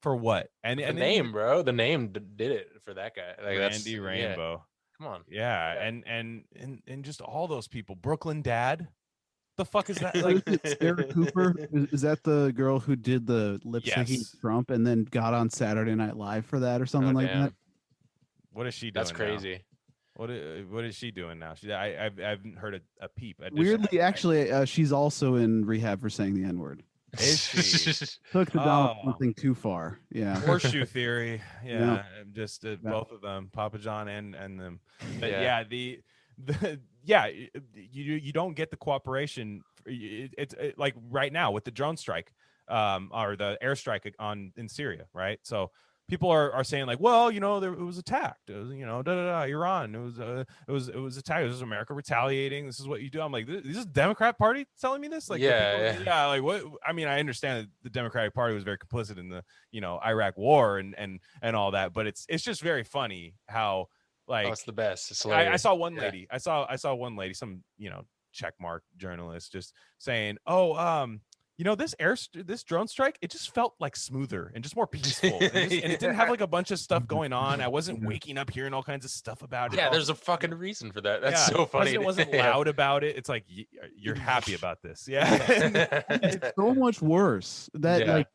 For what? And the name, bro. The name did it for that guy. Like, Randy Rainbow. Yeah. Come on. Yeah, and just all those people. Brooklyn Dad. The fuck is that? Like, Sarah Cooper? Is that the girl who did the lip syncing Yes. Trump and then got on Saturday Night Live for that or something like that? What is she doing? That's crazy. What is she doing now? I haven't heard a peep. Weirdly, actually, she's also in rehab for saying the N-word. Is she? Took the Donald Trump thing too far. Yeah. Horseshoe theory. Yeah. Just both of them, Papa John and them. But you don't get the cooperation. It's like right now with the drone strike, or the airstrike in Syria, right? So people are saying like, well, it was attacked. It was, Iran. It was attacked. This is America retaliating. This is what you do. I'm like, this is the Democrat Party telling me this? Like, like what? I mean, I understand that the Democratic Party was very complicit in the Iraq War and all that, but it's just very funny how like it's the best. It's I saw one lady. I saw one lady, some checkmark journalist, just saying, this drone strike, it just felt like smoother and just more peaceful, and it didn't have like a bunch of stuff going on. I wasn't waking up hearing all kinds of stuff about it. Yeah, there's a fucking reason for that. That's so funny. It wasn't loud about it. It's like you're happy about this. Yeah, it's so much worse that like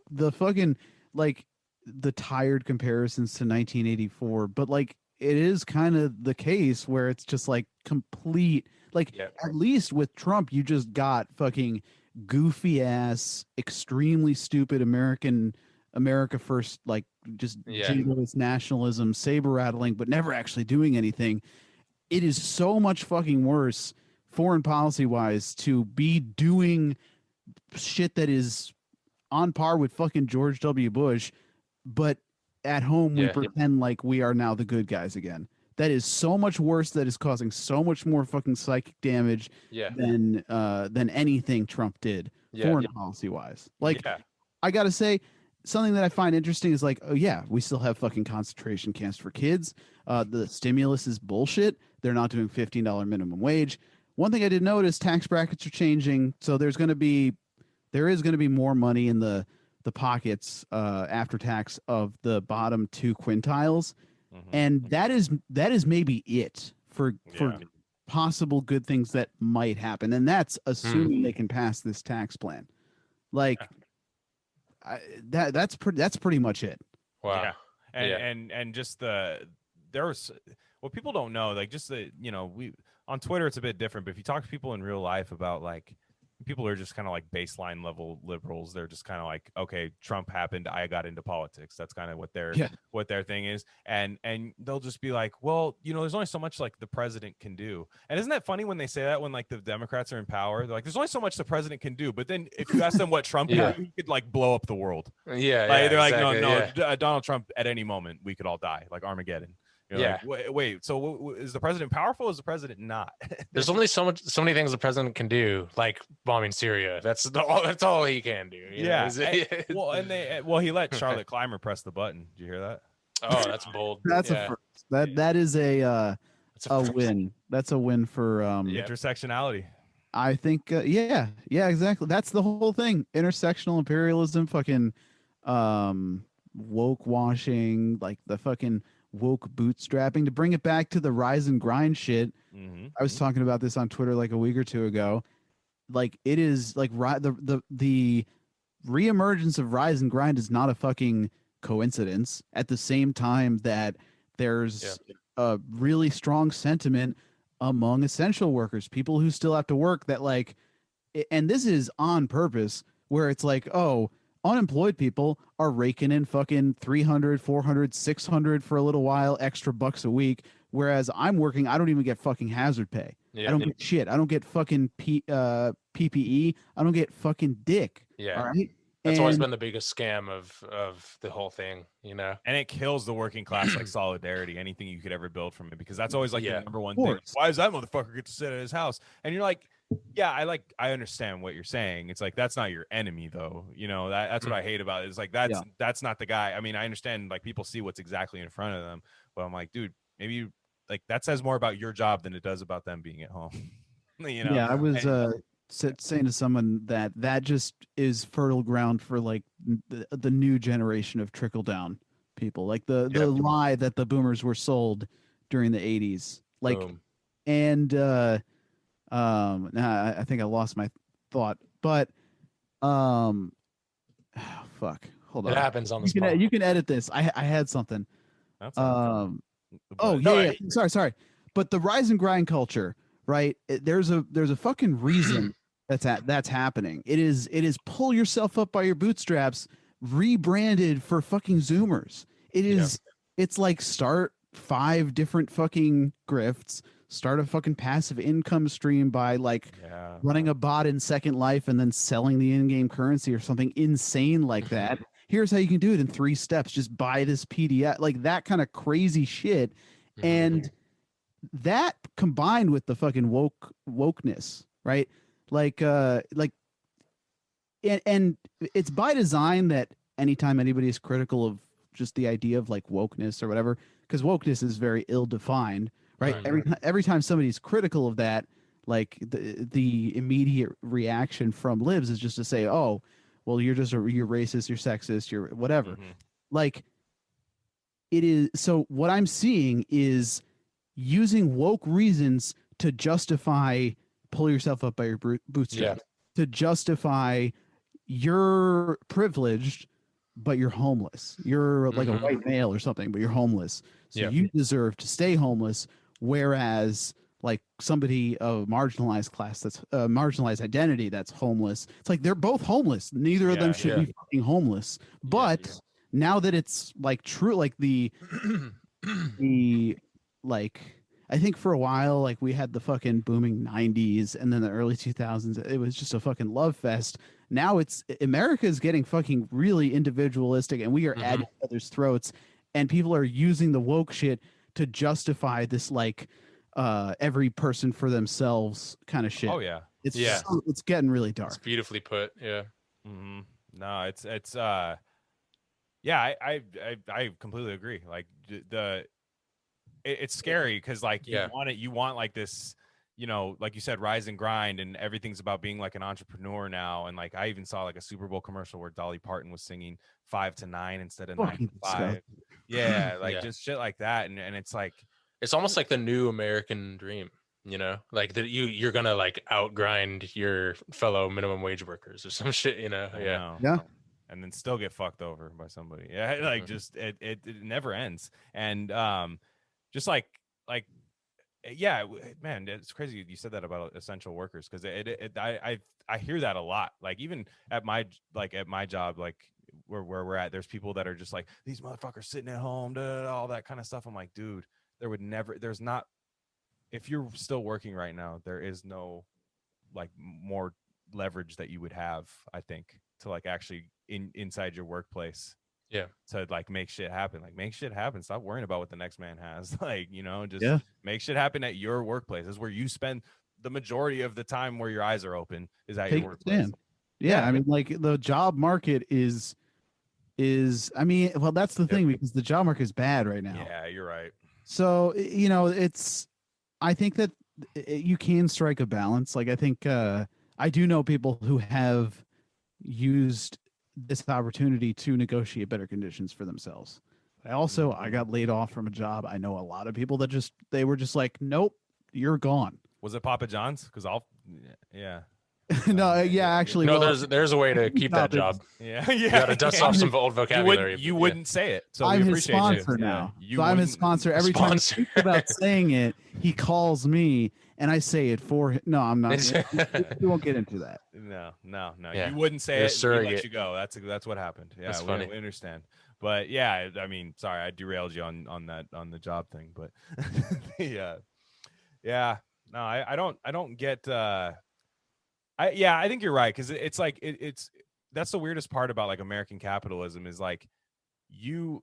the fucking like the tired comparisons to 1984, but like it is kind of the case where it's just like complete. Like at least with Trump, you just got fucking goofy ass, extremely stupid America first, like just jingoist nationalism, saber rattling, but never actually doing anything. It is so much fucking worse foreign policy wise to be doing shit that is on par with fucking George W. Bush, but at home we pretend like we are now the good guys again. That is so much worse. That is causing so much more fucking psychic damage than anything Trump did foreign policy wise. Like, I gotta say, something that I find interesting is like, we still have fucking concentration camps for kids. The stimulus is bullshit. They're not doing $15 minimum wage. One thing I did notice, tax brackets are changing, so there is going to be more money in the pockets after tax of the bottom 2 quintiles. And that is maybe it for possible good things that might happen, and that's assuming they can pass this tax plan. Like that's pretty much it. Wow. And just there's what people don't know, like just we on Twitter it's a bit different, but if you talk to people in real life about like people are just kind of like baseline level liberals. They're just kind of like, okay, Trump happened, I got into politics. That's kind of what their thing is. And they'll just be like, well, there's only so much like the president can do. And isn't that funny when they say that, when like the Democrats are in power? They're like, there's only so much the president can do. But then if you ask them what Trump can do, he could like blow up the world. Yeah, like, they're exactly, like, no, Donald Trump, at any moment we could all die, like Armageddon. You're like, wait. So is the president powerful? Or is the president not? There's only so many things the president can do, like bombing Syria. That's all he can do. He let Charlotte Clymer press the button. Did you hear that? Oh, that's bold. That's a first. That is a win. That's a win for intersectionality. I think yeah, exactly. That's the whole thing. Intersectional imperialism, fucking woke washing, like the fucking woke bootstrapping. To bring it back to the rise and grind shit, I was talking about this on Twitter like a week or two ago. Like, it is like the reemergence of rise and grind is not a fucking coincidence. At the same time that there's a really strong sentiment among essential workers, people who still have to work, that like, and this is on purpose, where it's like, oh, unemployed people are raking in fucking 300, 400, 600 for a little while, extra bucks a week. Whereas I'm working, I don't even get fucking hazard pay. I don't get shit. I don't get fucking PPE. I don't get fucking dick. Yeah. All right. That's always been the biggest scam of the whole thing, And it kills the working class, like solidarity, anything you could ever build from it, because that's always like the number one thing. Why does that motherfucker get to sit at his house? And you're like, yeah, I understand what you're saying. It's like, that's not your enemy though. That's what I hate about it. It's like, that's not the guy. I mean, I understand, like, people see what's exactly in front of them, but I'm like, dude, maybe like that says more about your job than it does about them being at home. Yeah, I was saying to someone that just is fertile ground for like the new generation of trickle down people, like the lie that the boomers were sold during the 80s, like and I think I lost my thought, but fuck, hold on, it happens on the you can edit this. I had something. That's sorry, but the rise and grind culture, right? There's a fucking reason that's happening. It is pull yourself up by your bootstraps, rebranded for fucking Zoomers. It's like, start 5 different fucking grifts, start a fucking passive income stream by like running a bot in Second Life and then selling the in-game currency or something insane like that. Here's how you can do it in 3 steps. Just buy this PDF, like that kind of crazy shit. And that combined with the fucking wokeness, right? Like and it's by design that anytime anybody is critical of just the idea of like wokeness or whatever, because wokeness is very ill-defined, right? Every time somebody's critical of that, like the immediate reaction from libs is just to say, oh, well, you're racist, you're sexist, you're whatever. Like, it is. So what I'm seeing is using woke reasons to justify pull yourself up by your bootstraps, to justify you're privileged, but you're homeless. You're like a white male or something, but you're homeless. So you deserve to stay homeless. Whereas like somebody of marginalized class, that's marginalized identity, that's homeless. It's like they're both homeless. Neither of them should be fucking homeless. But now that it's like true, like the like, I think for a while, like we had the fucking booming 90s and then the early 2000s, it was just a fucking love fest. Now America is getting fucking really individualistic, and we are at each other's throats, and people are using the woke shit to justify this like every person for themselves kind of shit. Oh yeah. It's getting really dark. It's beautifully put. Yeah. No, it's I completely agree. Like it's scary because like you want like this, like you said, rise and grind, and everything's about being like an entrepreneur now. And like I even saw like a Super Bowl commercial where Dolly Parton was singing 5 to 9 instead of 9 to 5. Just shit like that. And it's like, it's almost like the new American dream, like that you're gonna like outgrind your fellow minimum wage workers or some shit, Yeah. And then still get fucked over by somebody. Yeah, like just it never ends. And just like yeah, man, it's crazy you said that about essential workers, because I hear that a lot. Like even at my job, like where we're at, there's people that are just like, these motherfuckers sitting at home, all that kind of stuff. I'm like, dude, there's not, if you're still working right now, there is no like more leverage that you would have, I think, to like actually inside your workplace. Yeah. To like make shit happen. Like make shit happen. Stop worrying about what the next man has. Like, just Yeah. make shit happen at your workplace. This is where you spend the majority of the time where your eyes are open, is at Take your a workplace. stand. Yeah, I mean, like the job market is I mean, well, that's the thing, because the job market is bad right now. Yeah, you're right. So, I think that you can strike a balance. Like, I think I do know people who have used this opportunity to negotiate better conditions for themselves. I got laid off from a job. I know a lot of people that they were just like, nope, you're gone. Was it Papa John's? Because yeah. No, yeah, actually, No, well, there's a way to keep that job. Yeah, You got to dust off some old vocabulary. You wouldn't say it. So I'm we his appreciate sponsor you. now. Yeah, So I'm his sponsor. Every time he Sponsor. thinks about saying it, he calls me and I say it for him. No, I'm not. We won't get into that. No. Yeah. You wouldn't say You're a it. We surrogate. let you go. That's what happened. Yeah, That's we funny. understand. But yeah, I mean, sorry, I derailed you on the job thing. But yeah. No, I don't get. I think you're right, because it's like it's that's the weirdest part about like American capitalism is like you're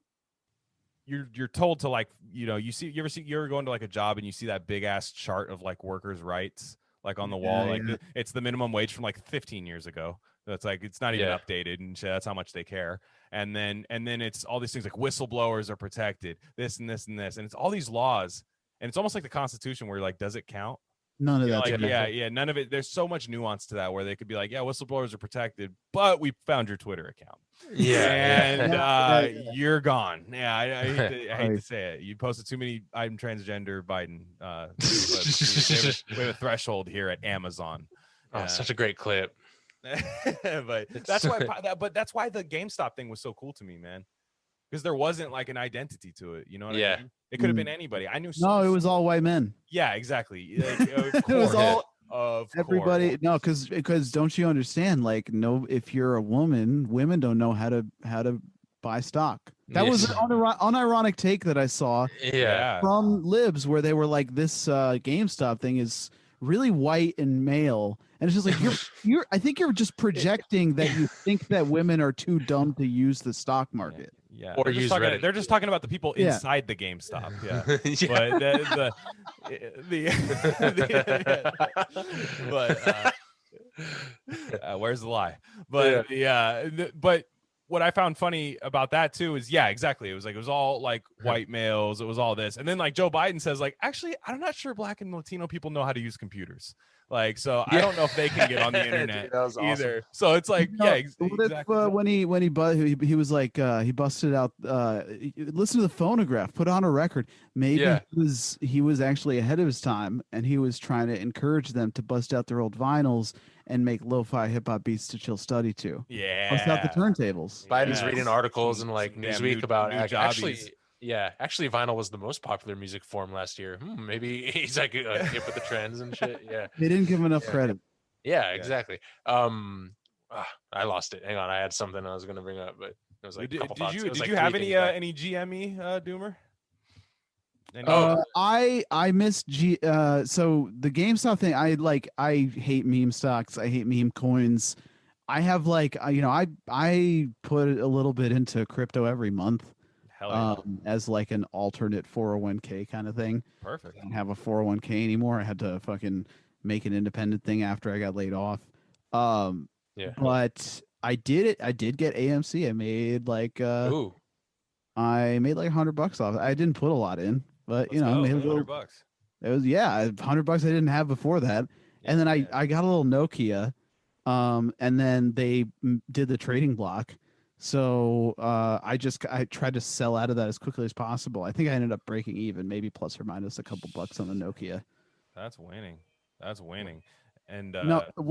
told to like, you ever going to like a job and you see that big ass chart of like workers' rights like on the wall, like it's the minimum wage from like 15 years ago. That's like, it's not even updated and shit. That's how much they care. And then it's all these things like whistleblowers are protected, this and this and this, and it's all these laws, and it's almost like the Constitution where like, does it count? None of that. Like, yeah, none of it. There's so much nuance to that where they could be like, yeah, whistleblowers are protected, but we found your Twitter account. And you're gone. Yeah, I hate to say it. You posted too many "I'm transgender" Biden. We have a threshold here at Amazon. Oh, such a great clip. But that's why the GameStop thing was so cool to me, man. Because there wasn't like an identity to it, you know what I mean? It could have been anybody. I knew. No, it was all white men. Yeah, exactly. Like, it was all of everybody. course. No, because don't you understand? Like, no, if you're a woman, women don't know how to buy stock. That was an unironic take that I saw. Yeah. From libs, where they were like, this GameStop thing is really white and male, and it's just like you're. I think you're just projecting that you think that women are too dumb to use the stock market. Yeah, or use Reddit. They're just talking about the people inside the GameStop. Yeah, but where's the lie? But but what I found funny about that too is exactly. It was all like white males. It was all this, and then like Joe Biden says like, actually, I'm not sure Black and Latino people know how to use computers. Like, so I don't know if they can get on the internet Dude, either. So it's like, exactly. When he he was like he busted out. Listen to the phonograph. Put on a record. Maybe he was actually ahead of his time, and he was trying to encourage them to bust out their old vinyls and make lo-fi hip hop beats to chill study to. Yeah, bust out the turntables. Biden's reading articles in like Newsweek about new actually. Yeah, actually, vinyl was the most popular music form last year. Maybe he's like hip with the trends and shit. Yeah, they didn't give him enough credit. Yeah, exactly. I lost it. Hang on, I had something I was going to bring up, but it was like a couple thoughts. Did you have any GME Doomer? I missed so the GameStop thing. I hate meme stocks. I hate meme coins. I have I put a little bit into crypto every month. As like an alternate 401k kind of thing. Perfect. I don't have a 401k anymore. I had to fucking make an independent thing after I got laid off. But I did it. I did get AMC. I made like I made like $100 off. I didn't put a lot in, but I made $100. It was $100 I didn't have before that. And then I got a little Nokia. And then they did the trading block. So I tried to sell out of that as quickly as possible. I think I ended up breaking even, maybe plus or minus a couple bucks on the Nokia. That's winning. And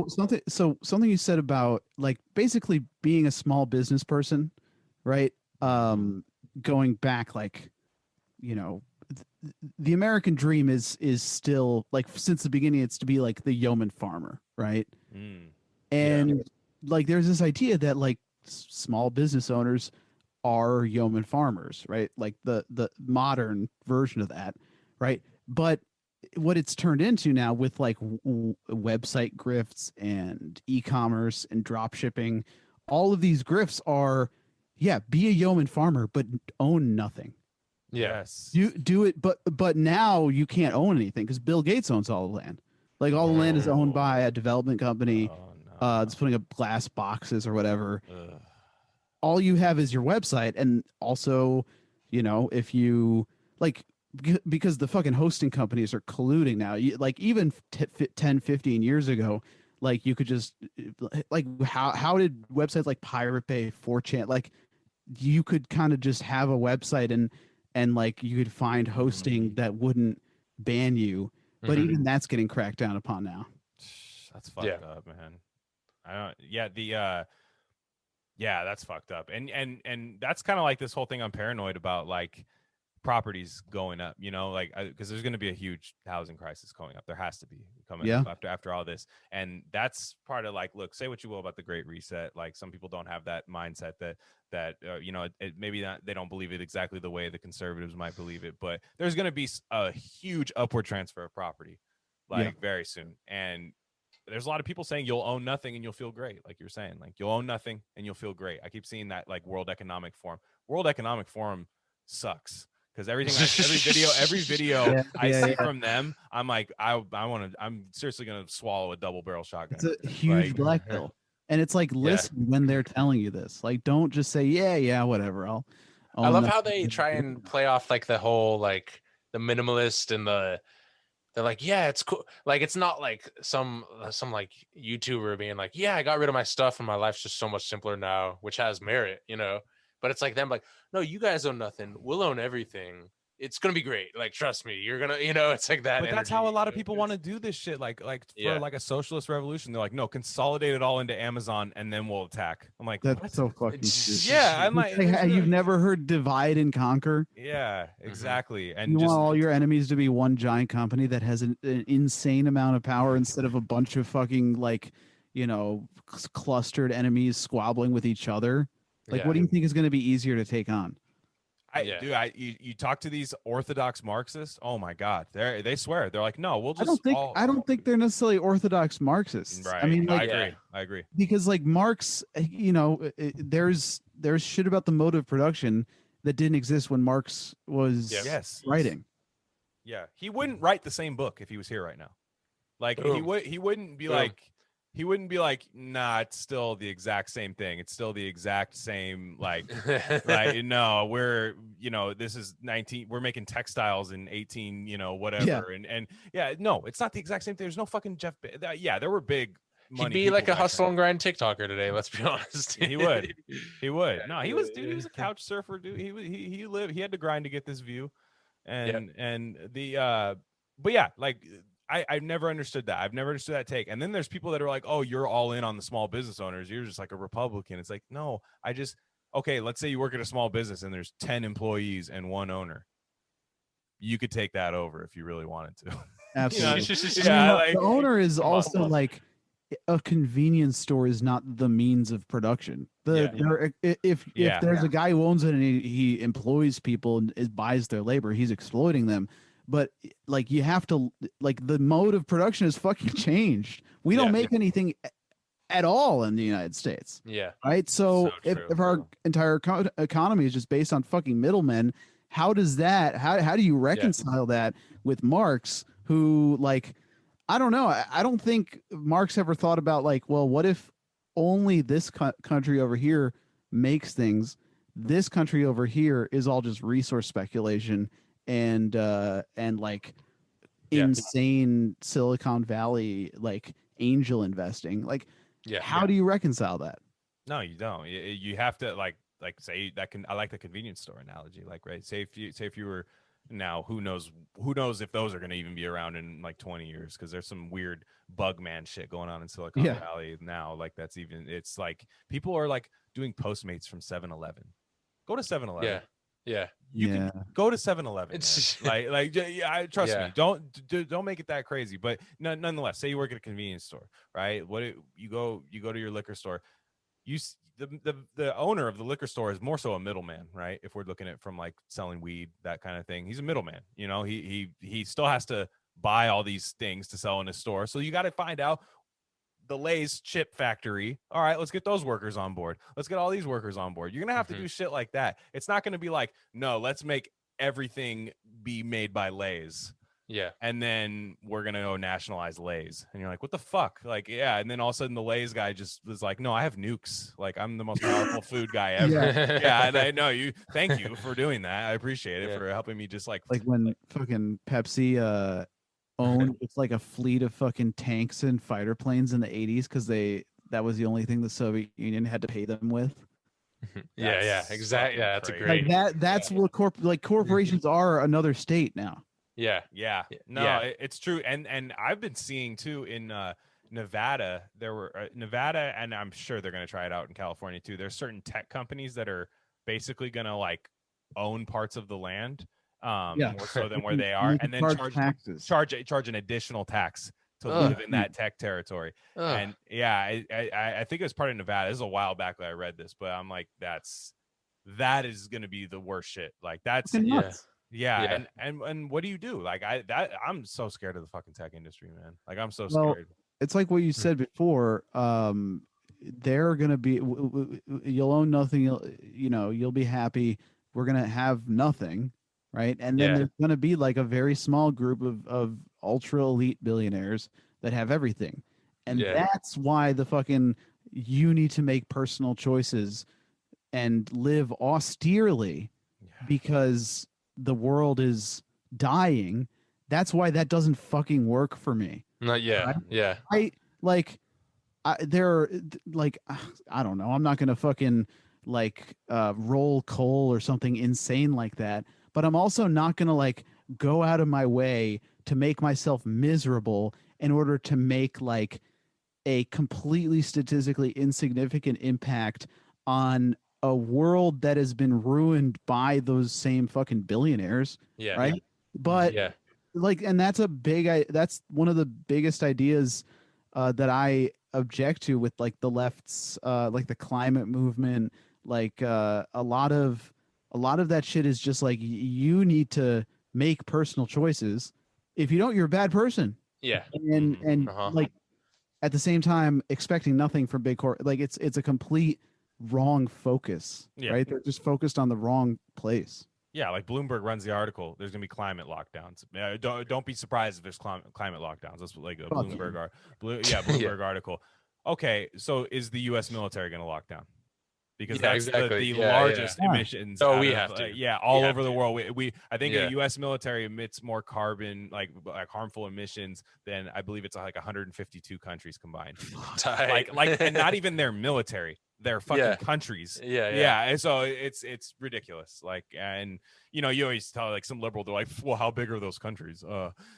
something you said about like basically being a small business person, right? Going back like the American dream is still like since the beginning it's to be like the yeoman farmer, right? And like there's this idea that like small business owners are yeoman farmers, right? Like the modern version of that, right? But what it's turned into now with like website grifts and e-commerce and drop shipping, all of these grifts are, yeah, be a yeoman farmer, but own nothing. Yes. You do it, but now you can't own anything because Bill Gates owns all the land. Like all the land is owned by a development company that's putting up glass boxes or whatever. All you have is your website, and also, you know, if you like, because the fucking hosting companies are colluding now. Like even 10, 15 years ago, like you could just like how did websites like Pirate Bay, 4chan, like you could kind of just have a website and like you could find hosting that wouldn't ban you, but even that's getting cracked down upon now. That's fucked up, man. I don't. Yeah, yeah, that's fucked up. And that's kind of like this whole thing I'm paranoid about, like properties going up. You know, like because there's going to be a huge housing crisis coming up. There has to be coming up after all this, and that's part of like, look, say what you will about the Great Reset. Like some people don't have that mindset that you know, maybe not, they don't believe it exactly the way the conservatives might believe it, but there's going to be a huge upward transfer of property like very soon. And there's a lot of people saying you'll own nothing and you'll feel great. Like you're saying, like you'll own nothing and you'll feel great. I keep seeing that like World Economic Forum sucks because every video I see from them, I'm like, I'm seriously going to swallow a double barrel shotgun. It's a huge black pill. And it's like, listen when they're telling you this, like, don't just say, yeah, whatever. I love how they try and play off like the whole, like the minimalist and they're like, yeah, it's cool. Like, it's not like some like YouTuber being like, yeah, I got rid of my stuff and my life's just so much simpler now, which has merit, you know, but it's like them like, no, you guys own nothing. We'll own everything. It's going to be great. Like, trust me, you're going to, you know, it's like that. But that's how a lot of people want to do this shit. Like for like a socialist revolution, they're like, no, consolidate it all into Amazon and then we'll attack. I'm like, that's what? so fucking stupid. Yeah. I'm like, you've never heard divide and conquer. Yeah, exactly. And you just want all your enemies to be one giant company that has an insane amount of power instead of a bunch of fucking like, you know, clustered enemies squabbling with each other. Like, what do you think is going to be easier to take on? You talk to these orthodox Marxists. Oh my God, they swear they're like, no, we'll just. I don't think they're necessarily orthodox Marxists. Right. I mean, like, I agree. Because like Marx, you know, there's shit about the mode of production that didn't exist when Marx was writing. Yeah, he wouldn't write the same book if he was here right now. Like he wouldn't be like. He wouldn't be like, nah, it's still the exact same thing. It's still the exact same, like, right? No, we're, you know, this is 19, we're making textiles in 18, you know, whatever. And no, it's not the exact same thing. There's no fucking Jeff. There were big money. He'd be like a hustle and grind TikToker today. Let's be honest. He would. No, he was a couch surfer, dude. He had to grind to get this view. But yeah, like, I've never understood that. I've never understood that take. And then there's people that are like, oh, you're all in on the small business owners. You're just like a Republican. It's like, no, okay, let's say you work at a small business and there's 10 employees and one owner. You could take that over if you really wanted to. Absolutely. The owner is also like, a convenience store is not the means of production. If there's a guy who owns it and he employs people and buys their labor, he's exploiting them. But like you have to, like, the mode of production has fucking changed. We don't make anything at all in the United States. Yeah. Right. So if our entire economy is just based on fucking middlemen, how does that? How do you reconcile that with Marx, who, like, I don't know. I don't think Marx ever thought about, like, well, what if only this country over here makes things? This country over here is all just resource speculation and like insane Silicon Valley, like, angel investing. Like, how do you reconcile that? No, you don't. You have to like say that I like the convenience store analogy. Like, right, say if you were, now who knows if those are going to even be around in like 20 years, because there's some weird bug man shit going on in Silicon Valley now. Like, that's even, it's like people are like doing Postmates from 7-Eleven. Go to 7-Eleven. Yeah. You can go to 7-Eleven. Trust me. Don't make it that crazy. But nonetheless, say you work at a convenience store, right? You go to your liquor store. The owner of the liquor store is more so a middleman, right? If we're looking at from like selling weed, that kind of thing, he's a middleman. You know, he still has to buy all these things to sell in his store. So you got to find out the Lay's chip factory. All right, let's get those workers on board. Let's get all these workers on board. You're gonna have to do shit like that. It's not gonna be like, no, let's make everything be made by Lay's. Yeah. And then we're gonna go nationalize Lay's. And you're like, what the fuck? Like, yeah. And then all of a sudden the Lay's guy just was like, no, I have nukes. Like, I'm the most powerful food guy ever. Yeah. And I know you. Thank you for doing that. I appreciate it for helping me just like when fucking Pepsi owned it's like a fleet of fucking tanks and fighter planes in the 80s because that was the only thing the Soviet Union had to pay them with. Exactly. Yeah, that's a great. Like that's what corporations are another state now. Yeah. It's true. And I've been seeing too in Nevada, there were Nevada, and I'm sure they're going to try it out in California too. There's certain tech companies that are basically going to like own parts of the land. More so than where they are, and then charge an additional tax to live in that tech territory. And I think it was part of Nevada. This is a while back that I read this, but I'm like, that is going to be the worst shit. Like that's and what do you do? Like I'm so scared of the fucking tech industry, man. Like I'm so scared. It's like what you said before. They're going to be, you'll own nothing. You'll be happy. We're going to have nothing. Right. And then there's going to be like a very small group of ultra elite billionaires that have everything. And that's why you need to make personal choices and live austerely because the world is dying. That's why that doesn't fucking work for me. Right? Yeah. I don't know. I'm not going to fucking roll coal or something insane like that. But I'm also not going to go out of my way to make myself miserable in order to make a completely statistically insignificant impact on a world that has been ruined by those same fucking billionaires. Yeah. Right. But and that's that's one of the biggest ideas that I object to with the left's the climate movement, a lot of that shit is just you need to make personal choices. If you don't, you're a bad person. Yeah. And at the same time, expecting nothing from big corp, it's a complete wrong focus, right? They're just focused on the wrong place. Yeah, like Bloomberg runs the article. There's gonna be climate lockdowns. Don't be surprised if there's climate lockdowns. That's like a Bloomberg article. Okay, so is the U.S. military gonna lock down? Because that's the largest emissions. So we have to. All over the world. I think the U.S. military emits more carbon, like harmful emissions, than I believe it's like 152 countries combined. And not even their military, their fucking countries. And so it's ridiculous. And you always tell some liberal, they're like, well, how big are those countries?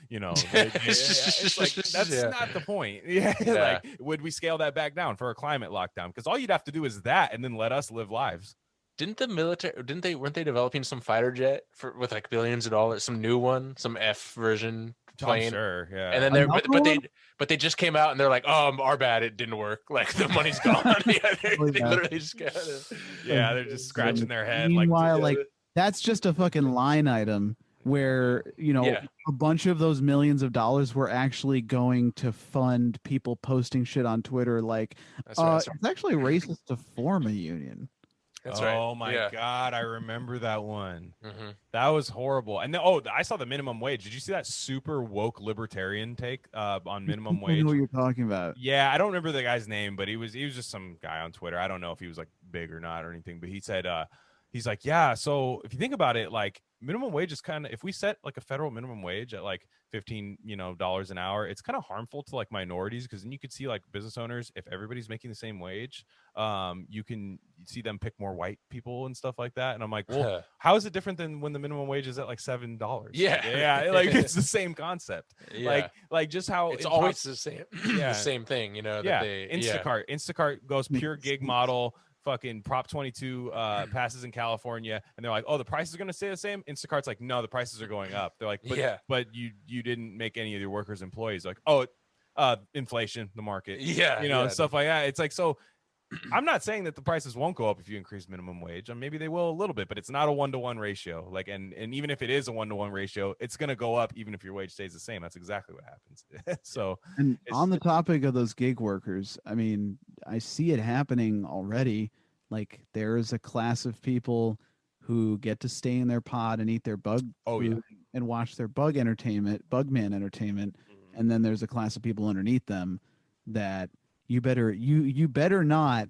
It's that's not the point. Would we scale that back down for a climate lockdown? Because all you'd have to do is that, and then let us live lives. Weren't they developing some fighter jet with billions of dollars, some new one, some F version plane? Sure, yeah. And then they just came out and they're like, oh, our bad, it didn't work. The money's gone. They literally just got it. Yeah, they're just scratching their head. Meanwhile, that's just a fucking line item where a bunch of those millions of dollars were actually going to fund people posting shit on Twitter it's actually racist to form a union. That's right. Oh my God, I remember that one. Mm-hmm. That was horrible. And then, I saw the minimum wage. Did you see that super woke libertarian take on minimum wage? I know what you're talking about. Yeah, I don't remember the guy's name, but he was just some guy on Twitter. I don't know if he was big or not or anything, but he said he's like, yeah, so if you think about it, minimum wage is kind of, if we set a federal minimum wage at $15 an hour, it's kind of harmful to minorities, because then you could see business owners, if everybody's making the same wage, you can see them pick more white people and stuff like that. And I'm like, well, how is it different than when the minimum wage is at $7? Yeah, it's the same concept. Just how it's always the same the same thing. Instacart goes pure gig model fucking Prop 22 passes in California, and they're like, oh, the price is going to stay the same. Instacart's like, no, the prices are going up. They're like, but you didn't make any of your workers employees. Like, oh, inflation, the market, stuff like that. It's like, so I'm not saying that the prices won't go up if you increase minimum wage. Maybe they will a little bit, but it's not a 1-to-1 ratio. Like, and even if it is a 1-to-1 ratio, it's going to go up even if your wage stays the same. That's exactly what happens. So, and on the topic of those gig workers, I mean, I see it happening already. Like, there is a class of people who get to stay in their pod and eat their bug food and watch their Bugman entertainment. And then there's a class of people underneath them that you better not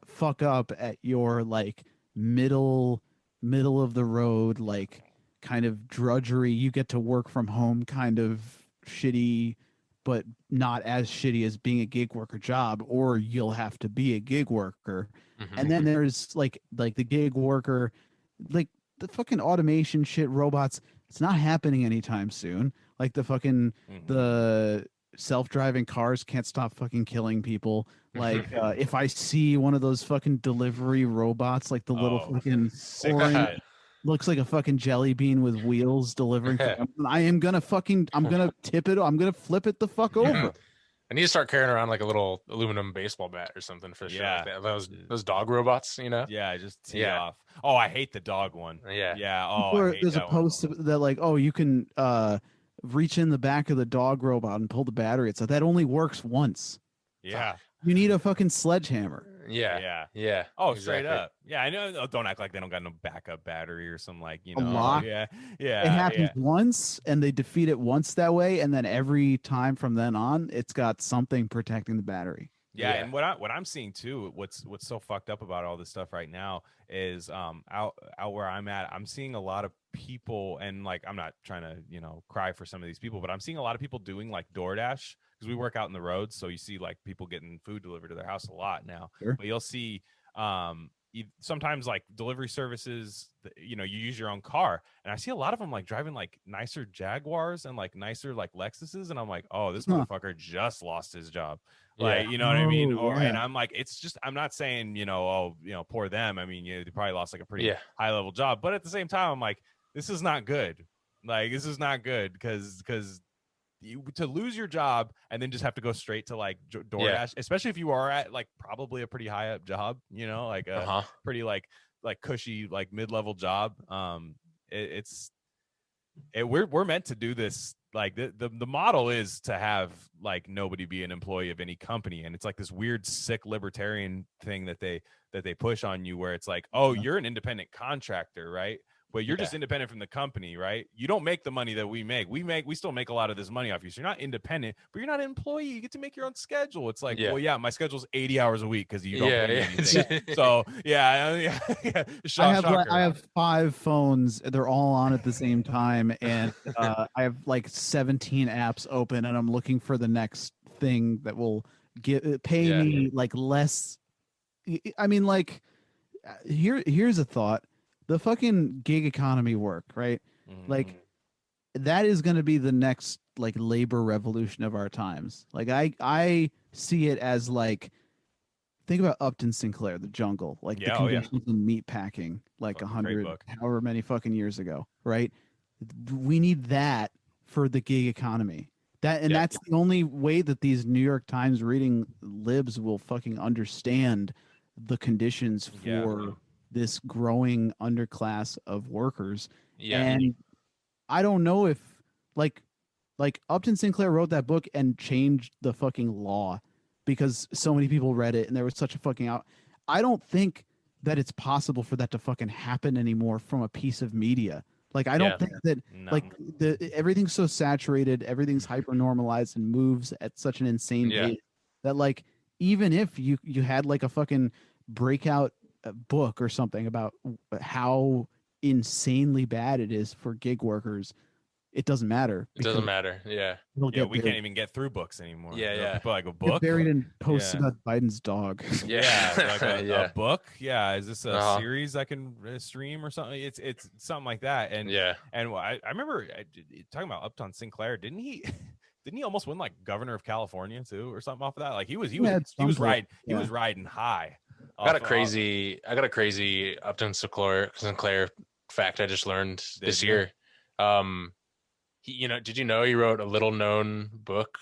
fuck up at your like middle of the road, like kind of drudgery. You get to work from home kind of shitty, but not as shitty as being a gig worker job, or you'll have to be a gig worker. And then there's like the gig worker, like the fucking automation shit, robots. It's not happening anytime soon. Like the fucking the self-driving cars can't stop fucking killing people. Like if I see one of those fucking delivery robots, like the little fucking orange, looks like a fucking jelly bean with wheels delivering, I'm gonna tip it. I'm gonna flip it the fuck over. I need to start carrying around like a little aluminum baseball bat or something for sure. Like those dog robots, Yeah, just tee off. Oh, I hate the dog one. Yeah. Oh, there's a post that like, oh, you can reach in the back of the dog robot and pull the battery. It's like, that only works once. Yeah. You need a fucking sledgehammer. Yeah. Oh, straight up. Yeah, I know. Don't act like they don't got no backup battery or something, like, A lock. Yeah. It happens once, and they defeat it once that way, and then every time from then on, it's got something protecting the battery. Yeah, and what I'm seeing too, what's so fucked up about all this stuff right now is out where I'm at, I'm seeing a lot of people, and like, I'm not trying to cry for some of these people, but I'm seeing a lot of people doing like DoorDash, because we work out in the roads, so you see like people getting food delivered to their house a lot now. Sure. But you'll see sometimes like delivery services, you use your own car, and I see a lot of them like driving like nicer Jaguars and like nicer like Lexuses, and I'm like, oh, this motherfucker just lost his job. Like, you know what I mean? And I'm like, it's just, I'm not saying, poor them. I mean, they probably lost like a pretty high level job, but at the same time, I'm like, this is not good. Like, this is not good, because to lose your job and then just have to go straight to like DoorDash, especially if you are at like probably a pretty high up job, like a pretty like cushy, like mid-level job. We're meant to do this. Like the model is to have like nobody be an employee of any company, and it's like this weird sick libertarian thing that they push on you, where it's like, oh, you're an independent contractor, right? But you're just independent from the company, right? You don't make the money that we make. We still make a lot of this money off you. So you're not independent, but you're not an employee. You get to make your own schedule. It's like, well, yeah, my schedule's 80 hours a week because you don't pay me anything. So yeah. I have 5 phones. They're all on at the same time, and I have like 17 apps open, and I'm looking for the next thing that will pay me like less. I mean, like, here's a thought. The fucking gig economy work, right? Like, that is going to be the next like labor revolution of our times. Like, I see it as like, think about Upton Sinclair, The Jungle, like the conditions in meat packing, like 100, however many fucking years ago, right? We need that for the gig economy. That's the only way that these New York Times reading libs will fucking understand the conditions for this growing underclass of workers. And I don't know if like Upton Sinclair wrote that book and changed the fucking law because so many people read it and there was such a fucking I don't think that it's possible for that to fucking happen anymore from a piece of media. Like, I don't think that like everything's so saturated, everything's hyper normalized and moves at such an insane pace that like, even if you had like a fucking breakout book or something about how insanely bad it is for gig workers, it doesn't matter. It doesn't matter. We can't even get through books anymore. People like, a book buried in posts about Biden's dog. A book. Is this a series I can stream or something? It's something like that. And I remember talking about Upton Sinclair. Didn't he almost win like governor of California too or something off of that? Like he was riding high I got a crazy Upton Sinclair fact I just learned this year. Did you know he wrote a little known book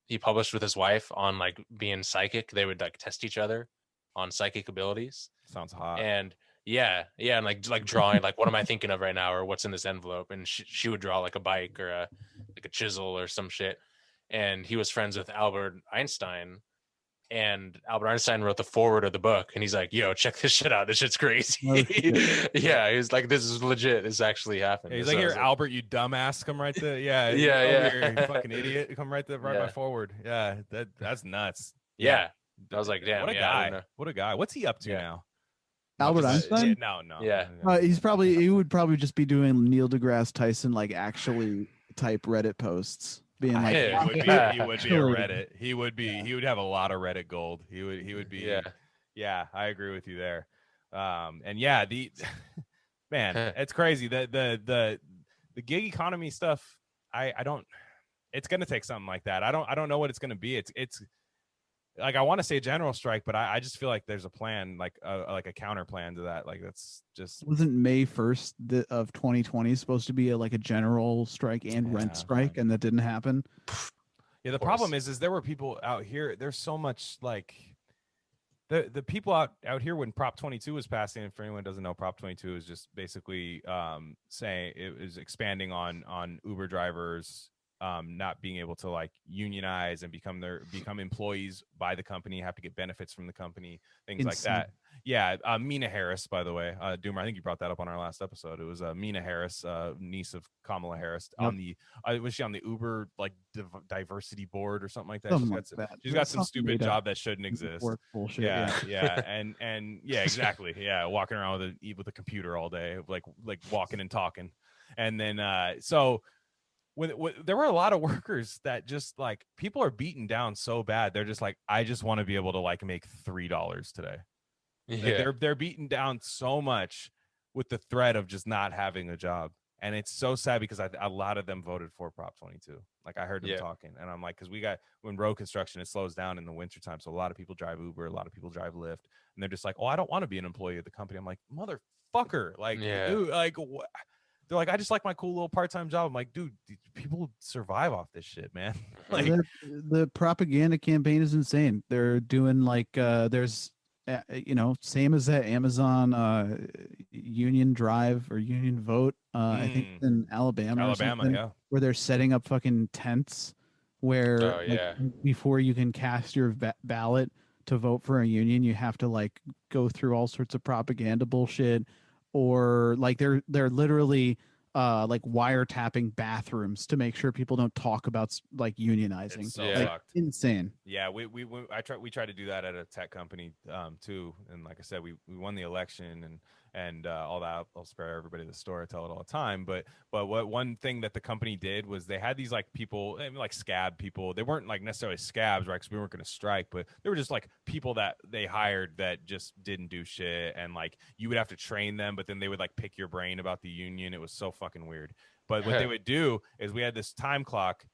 he published with his wife on like being psychic? They would like test each other on psychic abilities. Sounds hot. And and like drawing like what am I thinking of right now, or what's in this envelope, and she would draw like a bike or a chisel or some shit. And he was friends with Albert Einstein, and Albert Einstein wrote the foreword of the book, and he's like, yo, check this shit out, this shit's crazy. Yeah, he was like, this is legit, this actually happened. He's like, here, Albert, you dumbass, come right there. Yeah. Here, you fucking idiot, come right there, right by forward. Yeah, that's nuts. Yeah. I was like, damn, what a guy. What a guy. What's he up to now? Albert Einstein? No. Yeah. He would probably just be doing Neil deGrasse Tyson, like actually type Reddit posts. Being like, he would be a Reddit. He would have a lot of Reddit gold. He would be. Yeah, I agree with you there. And yeah, man, it's crazy. The gig economy stuff. I don't. It's gonna take something like that. I don't know what it's gonna be. It's like, I want to say general strike, but I just feel like there's a plan, like a counter plan to that. Like, that's just, wasn't May 1st of 2020 supposed to be a general strike and rent strike, and that didn't happen. Yeah, the problem is there were people out here. There's so much like the people out here when Prop 22 was passing. And for anyone who doesn't know, Prop 22 is just basically saying it was expanding on Uber drivers not being able to like unionize and become employees by the company, have to get benefits from the company, things like that. Yeah, Mina Harris, by the way, Doomer, I think you brought that up on our last episode. It was Mina Harris, niece of Kamala Harris, on the was she on the Uber like diversity board or something like that? She's got some stupid job that shouldn't exist. Bullshit, yeah, and yeah, exactly. Yeah, walking around with a computer all day, like walking and talking, and then so. When there were a lot of workers that just like, people are beaten down so bad, they're just like, I just want to be able to like make $3 today. Yeah. Like they're beaten down so much with the threat of just not having a job, and it's so sad because a lot of them voted for Prop 22. Like, I heard them talking, and I'm like, because when road construction, it slows down in the wintertime, so a lot of people drive Uber, a lot of people drive Lyft, and they're just like, oh, I don't want to be an employee of the company. I'm like, motherfucker, like, dude, like what? They're like, I just like my cool little part-time job. I'm like, dude, people survive off this shit, man. Like, the propaganda campaign is insane. They're doing like there's same as that Amazon union drive or union vote. I think in Alabama, where they're setting up fucking tents where before you can cast your ballot to vote for a union, you have to like go through all sorts of propaganda bullshit. Or like they're literally like wiretapping bathrooms to make sure people don't talk about like unionizing. It's so fucked. Insane. Yeah, we tried to do that at a tech company too, and like I said, we won the election and all that. I'll spare everybody the story, I tell it all the time. But what one thing that the company did was they had these like people, like scab people. They weren't like necessarily scabs, right? Because we weren't going to strike, but they were just like people that they hired that just didn't do shit, and like you would have to train them, but then they would like pick your brain about the union. It was so fucking weird. But what they would do is we had this time clock,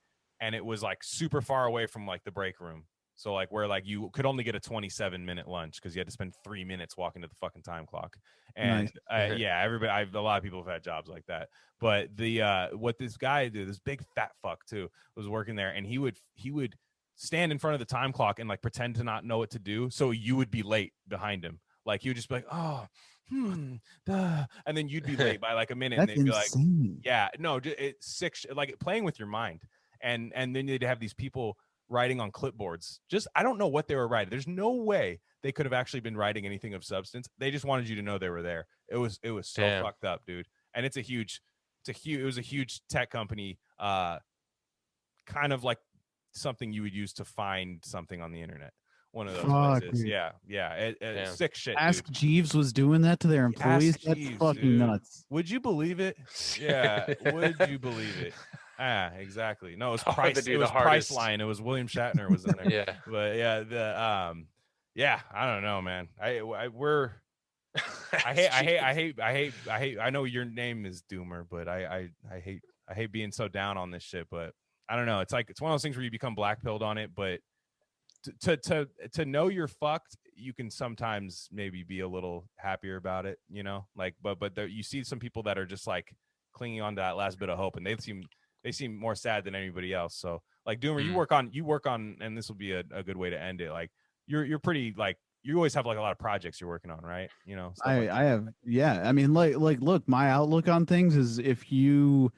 and it was like super far away from like the break room. So like where like you could only get a 27-minute lunch because you had to spend 3 minutes walking to the fucking time clock. And everybody, a lot of people have had jobs like that. But the what this guy did, this big fat fuck too, was working there, and he would stand in front of the time clock and like pretend to not know what to do, so you would be late behind him. Like he would just be like, oh, and then you'd be late by like a minute. That's and they'd be insane. like, yeah, no, it's sick, like playing with your mind. And then they'd have these people writing on clipboards. Just, I don't know what they were writing. There's no way they could have actually been writing anything of substance. They just wanted you to know they were there. It was so fucked up, dude. And it was a huge tech company, kind of like something you would use to find something on the internet. One of those places. Dude. Yeah. Sick shit. Ask dude. Jeeves was doing that to their employees. That's Jeeves, fucking dude. nuts. Would you believe it? Yeah. Would you believe it? Exactly. No, it was Price. It was Priceline. It was William Shatner was in there. Yeah. But yeah, I don't know, man. I know your name is Doomer, but I hate being so down on this shit. But I don't know. It's like, it's one of those things where you become blackpilled on it, but to know you're fucked, you can sometimes maybe be a little happier about it, you know, like, but there, you see some people that are just like clinging on to that last bit of hope, and they seem more sad than anybody else. So like Doomer, you work on, and this will be a good way to end it. Like you're pretty, like, you always have like a lot of projects you're working on, right? You know, I have, yeah. I mean, like, look, my outlook on things is if you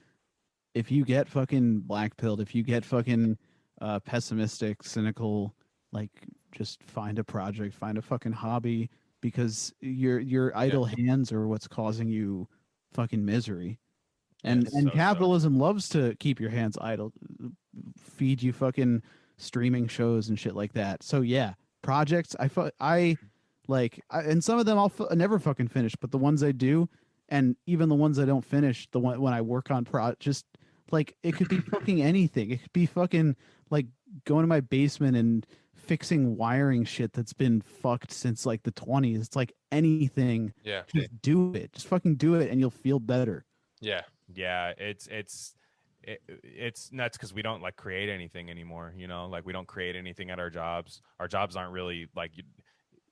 get fucking black pilled, if you get fucking pessimistic, cynical, like, just find a project, find a fucking hobby, because your idle hands are what's causing you fucking misery. And capitalism loves to keep your hands idle, feed you fucking streaming shows and shit like that. So yeah, projects, and some of them I'll never fucking finish, but the ones I do, and even the ones I don't finish, the one when I work on just like, it could be fucking anything. It could be fucking like going to my basement and fixing wiring shit that's been fucked since like the 20s. It's like anything. Yeah. Just do it. Just fucking do it, and you'll feel better. Yeah. Yeah, it's nuts because we don't like create anything anymore, you know, like we don't create anything at our jobs. Our jobs aren't really like,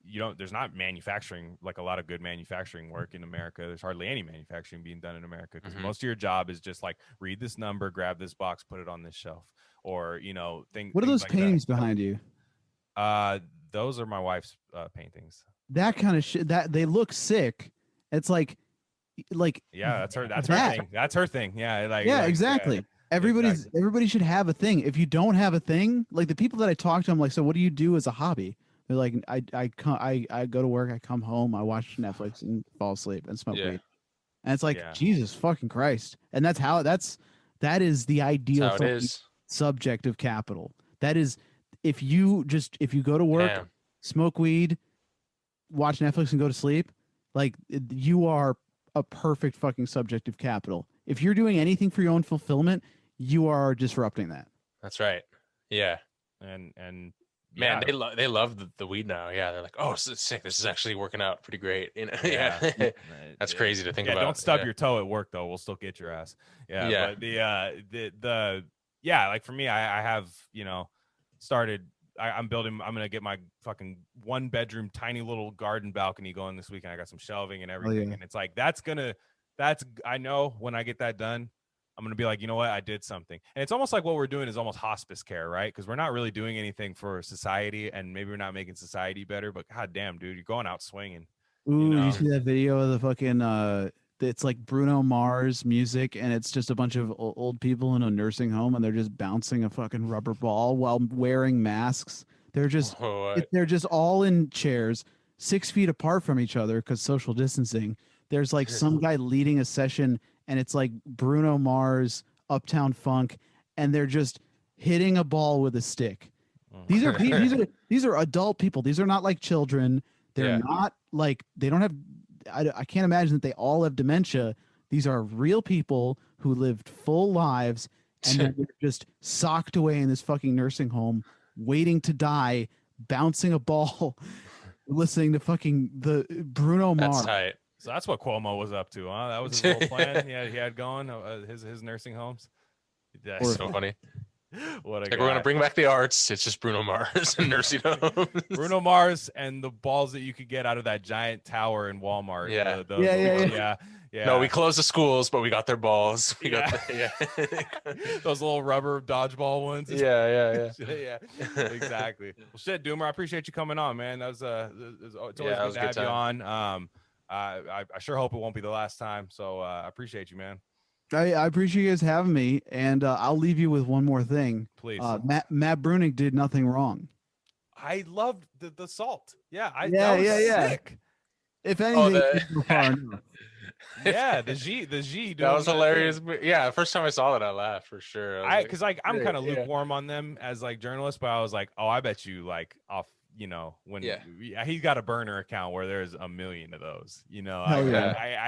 you don't, there's not manufacturing, like a lot of good manufacturing work in America. There's hardly any manufacturing being done in America, because most of your job is just like, read this number, grab this box, put it on this shelf, or, you know, What are those like paintings behind you? Those are my wife's paintings. That kind of shit, that they look sick. It's like yeah, that's her thing. That's her thing. Yeah, exactly. Yeah, everybody should have a thing. If you don't have a thing, like the people that I talk to, I'm like, so what do you do as a hobby? They're like, I go to work, I come home, I watch Netflix and fall asleep and smoke weed. And it's like, Jesus fucking Christ. And that is the ideal subject of capital. That is, if you go to work, smoke weed, watch Netflix and go to sleep, like, you are a perfect fucking subject of capital. If you're doing anything for your own fulfillment, you are disrupting that. That's right. Yeah. And man, they love the weed now. Yeah, they're like, oh, this is sick. This is actually working out pretty great. You know, that's crazy to think about. Don't stub your toe at work though. We'll still get your ass. Yeah. But like for me, I have, you know, started. I'm gonna get my fucking 1-bedroom tiny little garden balcony going this weekend. I got some shelving and everything, and it's like I know when I get that done, I'm gonna be like, you know what, I did something. And it's almost like what we're doing is almost hospice care, right? Because we're not really doing anything for society, and maybe we're not making society better. But god damn, dude, you're going out swinging. Ooh, you see that video of the fucking it's like Bruno Mars music, and it's just a bunch of old people in a nursing home, and they're just bouncing a fucking rubber ball while wearing masks. They're just all in chairs 6 feet apart from each other because social distancing. There's like some guy leading a session, and it's like Bruno Mars, Uptown Funk, and they're just hitting a ball with a stick. These are adult people. These are not like children. They're not like, they don't have, I can't imagine that they all have dementia. These are real people who lived full lives, and they're just socked away in this fucking nursing home, waiting to die, bouncing a ball, listening to fucking the Bruno Mars. That's tight. So that's what Cuomo was up to, huh? That was his whole plan. He had going his nursing homes. That's so funny. What a like, we're gonna bring back the arts. It's just Bruno Mars and nursing homes. Bruno Mars and the balls that you could get out of that giant tower in Walmart. Yeah. No, we closed the schools, but we got their balls. We got those little rubber dodgeball ones. Yeah. Exactly. Well, shit, Doomer, I appreciate you coming on, man. That was it's always good to have you on. I sure hope it won't be the last time. So I appreciate you, man. I appreciate you guys having me, and I'll leave you with one more thing. Please. Matt Bruning did nothing wrong. I loved the salt. Yeah. Sick. If anything, the G. That was hilarious. Yeah, the first time I saw that, I laughed for sure. Because I'm kind of lukewarm on them as like journalists, but I was like, oh, I bet you like off. You know, when he's got a burner account where there's 1 million of those, you know,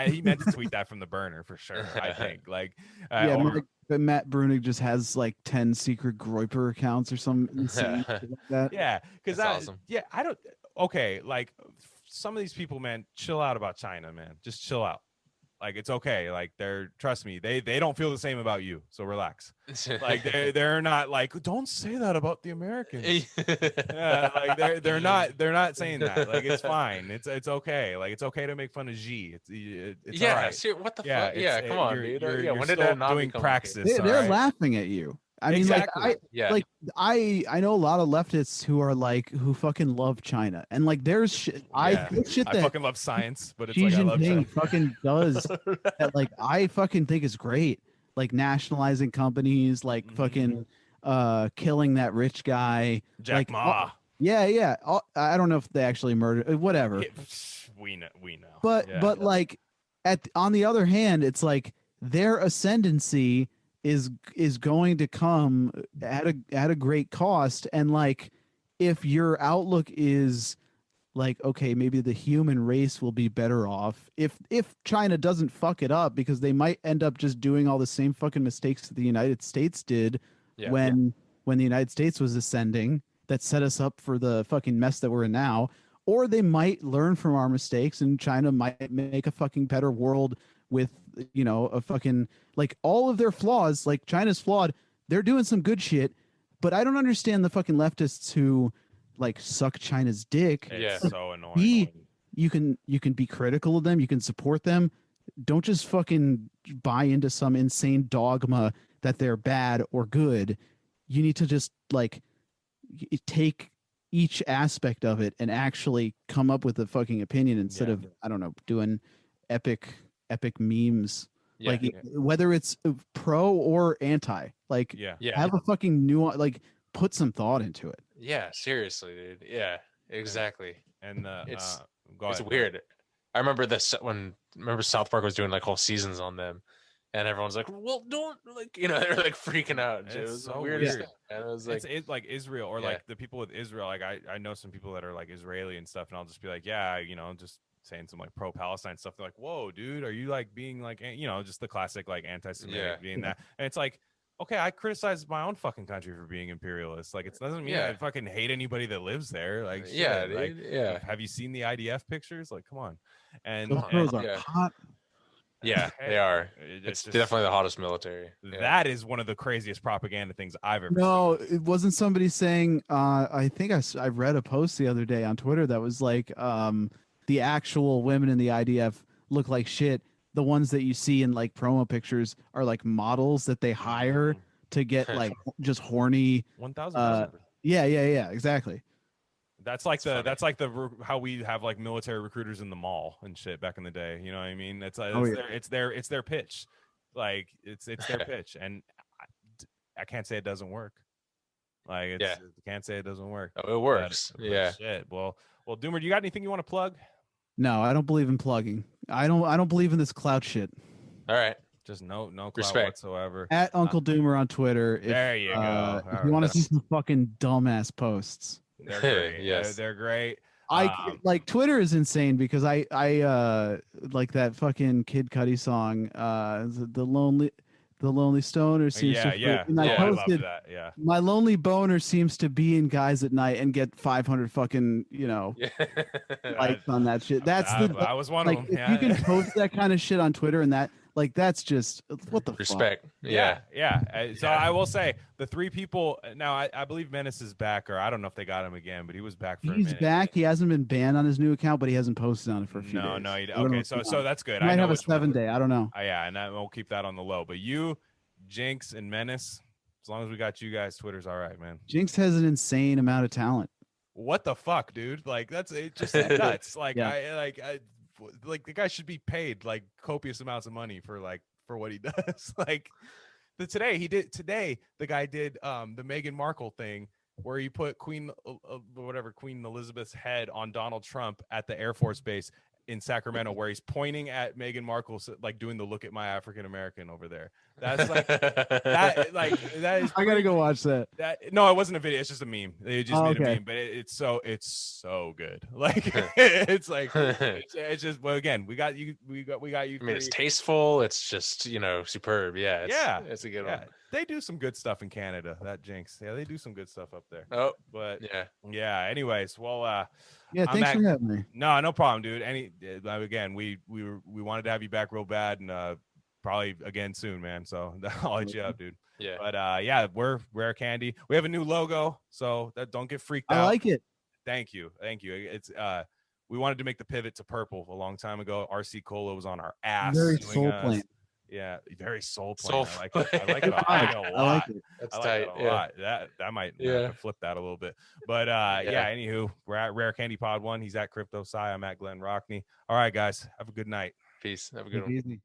he meant to tweet that from the burner for sure. I think but Matt Bruning just has like 10 secret Groyper accounts or something like that. Yeah, because that's awesome. Yeah, I don't. Okay, like some of these people, man, chill out about China, man. Just chill out. Like it's okay. Like trust me, they don't feel the same about you. So relax. Like they're not like, don't say that about the Americans. Yeah, like they're not saying that. Like it's fine. It's okay. Like it's okay to make fun of Xi. It's all right. What the Yeah, fuck? Yeah, come on, dude. When did still that not doing become praxis. They're all right? laughing at you. I mean, Exactly. like I know a lot of leftists who are like who fucking love China, and like there's shit there's shit I that fucking love science, but it's Xi like I love China. Jinping fucking does that like I fucking think is great, like nationalizing companies, like fucking killing that rich guy, Jack like Ma. yeah. I don't know if they actually murdered whatever. We know. But like on the other hand, it's like their ascendancy is going to come at a great cost, and like if your outlook is like, okay, maybe the human race will be better off if China doesn't fuck it up, because they might end up just doing all the same fucking mistakes that the United States did when the United States was ascending, that set us up for the fucking mess that we're in now. Or they might learn from our mistakes and China might make a fucking better world with, you know, a fucking, like, all of their flaws. Like, China's flawed, they're doing some good shit, but I don't understand the fucking leftists who like suck China's dick. It's so annoying. You can be critical of them, you can support them, don't just fucking buy into some insane dogma that they're bad or good. You need to just like take each aspect of it and actually come up with a fucking opinion instead of, I don't know, doing epic memes. Whether it's pro or anti, like have a fucking nuance, like put some thought into it. Yeah, seriously, dude. Yeah, exactly. And it's weird. I remember remember South Park was doing like whole seasons on them, and everyone's like, "Well, don't like," you know, they're like freaking out. It was so weird. And it was like, it's like Israel or like the people with Israel. Like I know some people that are like Israeli and stuff, and I'll just be like, yeah, you know, just saying some like pro-Palestine stuff. They're like, whoa, dude, are you like being like, you know, just the classic like anti-Semitic being that. And it's like, okay, I criticize my own fucking country for being imperialist. Like, it doesn't mean I fucking hate anybody that lives there. Like, shit, like, have you seen the IDF pictures? Like, come on. And those are hot. Yeah, they are. It's just, definitely the hottest military. That is one of the craziest propaganda things I've ever seen. It wasn't somebody saying, I think I read a post the other day on Twitter that was like, the actual women in the IDF look like shit. The ones that you see in like promo pictures are like models that they hire to get like just horny. 1,000%. Yeah, exactly. That's like how we have like military recruiters in the mall and shit back in the day. You know what I mean? It's their pitch. Like it's their pitch, and I can't say it doesn't work. Like I can't say it doesn't work. Oh, it works. But shit. Well, Doomer, do you got anything you want to plug? No, I don't believe in plugging. I don't believe in this clout shit. All right. Just no clout Respect. whatsoever. At Uncle Doomer on Twitter. There you go. If you want to see some fucking dumbass posts. They're great. Yes. They're great. I like Twitter is insane because I like that fucking Kid Cudi song, the lonely stoner seems to and I posted that. Yeah. My lonely boner seems to be in guys at night and get 500 fucking, you know, likes on that shit. I was one of them. If you can post that kind of shit on Twitter and that, like, that's just what the respect. Fuck? Yeah. So I will say the three people now. I believe Menace is back, or I don't know if they got him again, but he was back for a minute. He's back. He hasn't been banned on his new account, but he hasn't posted on it for a few days. No. Okay, so that's good. He might have a 7-day. I don't know. Yeah, and we'll keep that on the low. But you, Jinx, and Menace, as long as we got you guys, Twitter's all right, man. Jinx has an insane amount of talent. What the fuck, dude? Like that's just nuts. Like like the guy should be paid like copious amounts of money for what he does. Like today the guy did the Meghan Markle thing where he put Queen Elizabeth's head on Donald Trump at the Air Force Base in Sacramento, where he's pointing at Meghan Markle, like doing the look at my African American over there. That's like that is. I gotta go watch that. No, it wasn't a video. It's just a meme. They just made a meme, but it's so good. Like it's like it's just, well, again, we got you. I mean, it's tasteful. It's just, you know, superb. Yeah. It's a good one. They do some good stuff in Canada. That Jinx. Yeah, they do some good stuff up there. Oh, but yeah. Anyways, well, Yeah, thanks for having me. No problem, dude. Again, we wanted to have you back real bad, and probably again soon, man. So I'll hit you up, dude. Yeah. But yeah, we're Rare Candy. We have a new logo, so don't get freaked out. I like it. Thank you. It's we wanted to make the pivot to purple a long time ago. RC Cola was on our ass. Very soul plant. Yeah, very soul plant. I like it. I like it. That's I like tight. it a lot. That might have to flip that a little bit. But yeah. Anywho, we're at Rare Candy Pod 1. He's at Crypto Psy. I'm at Glenn Rockney. All right, guys. Have a good night. Peace. Have a good one. Easy.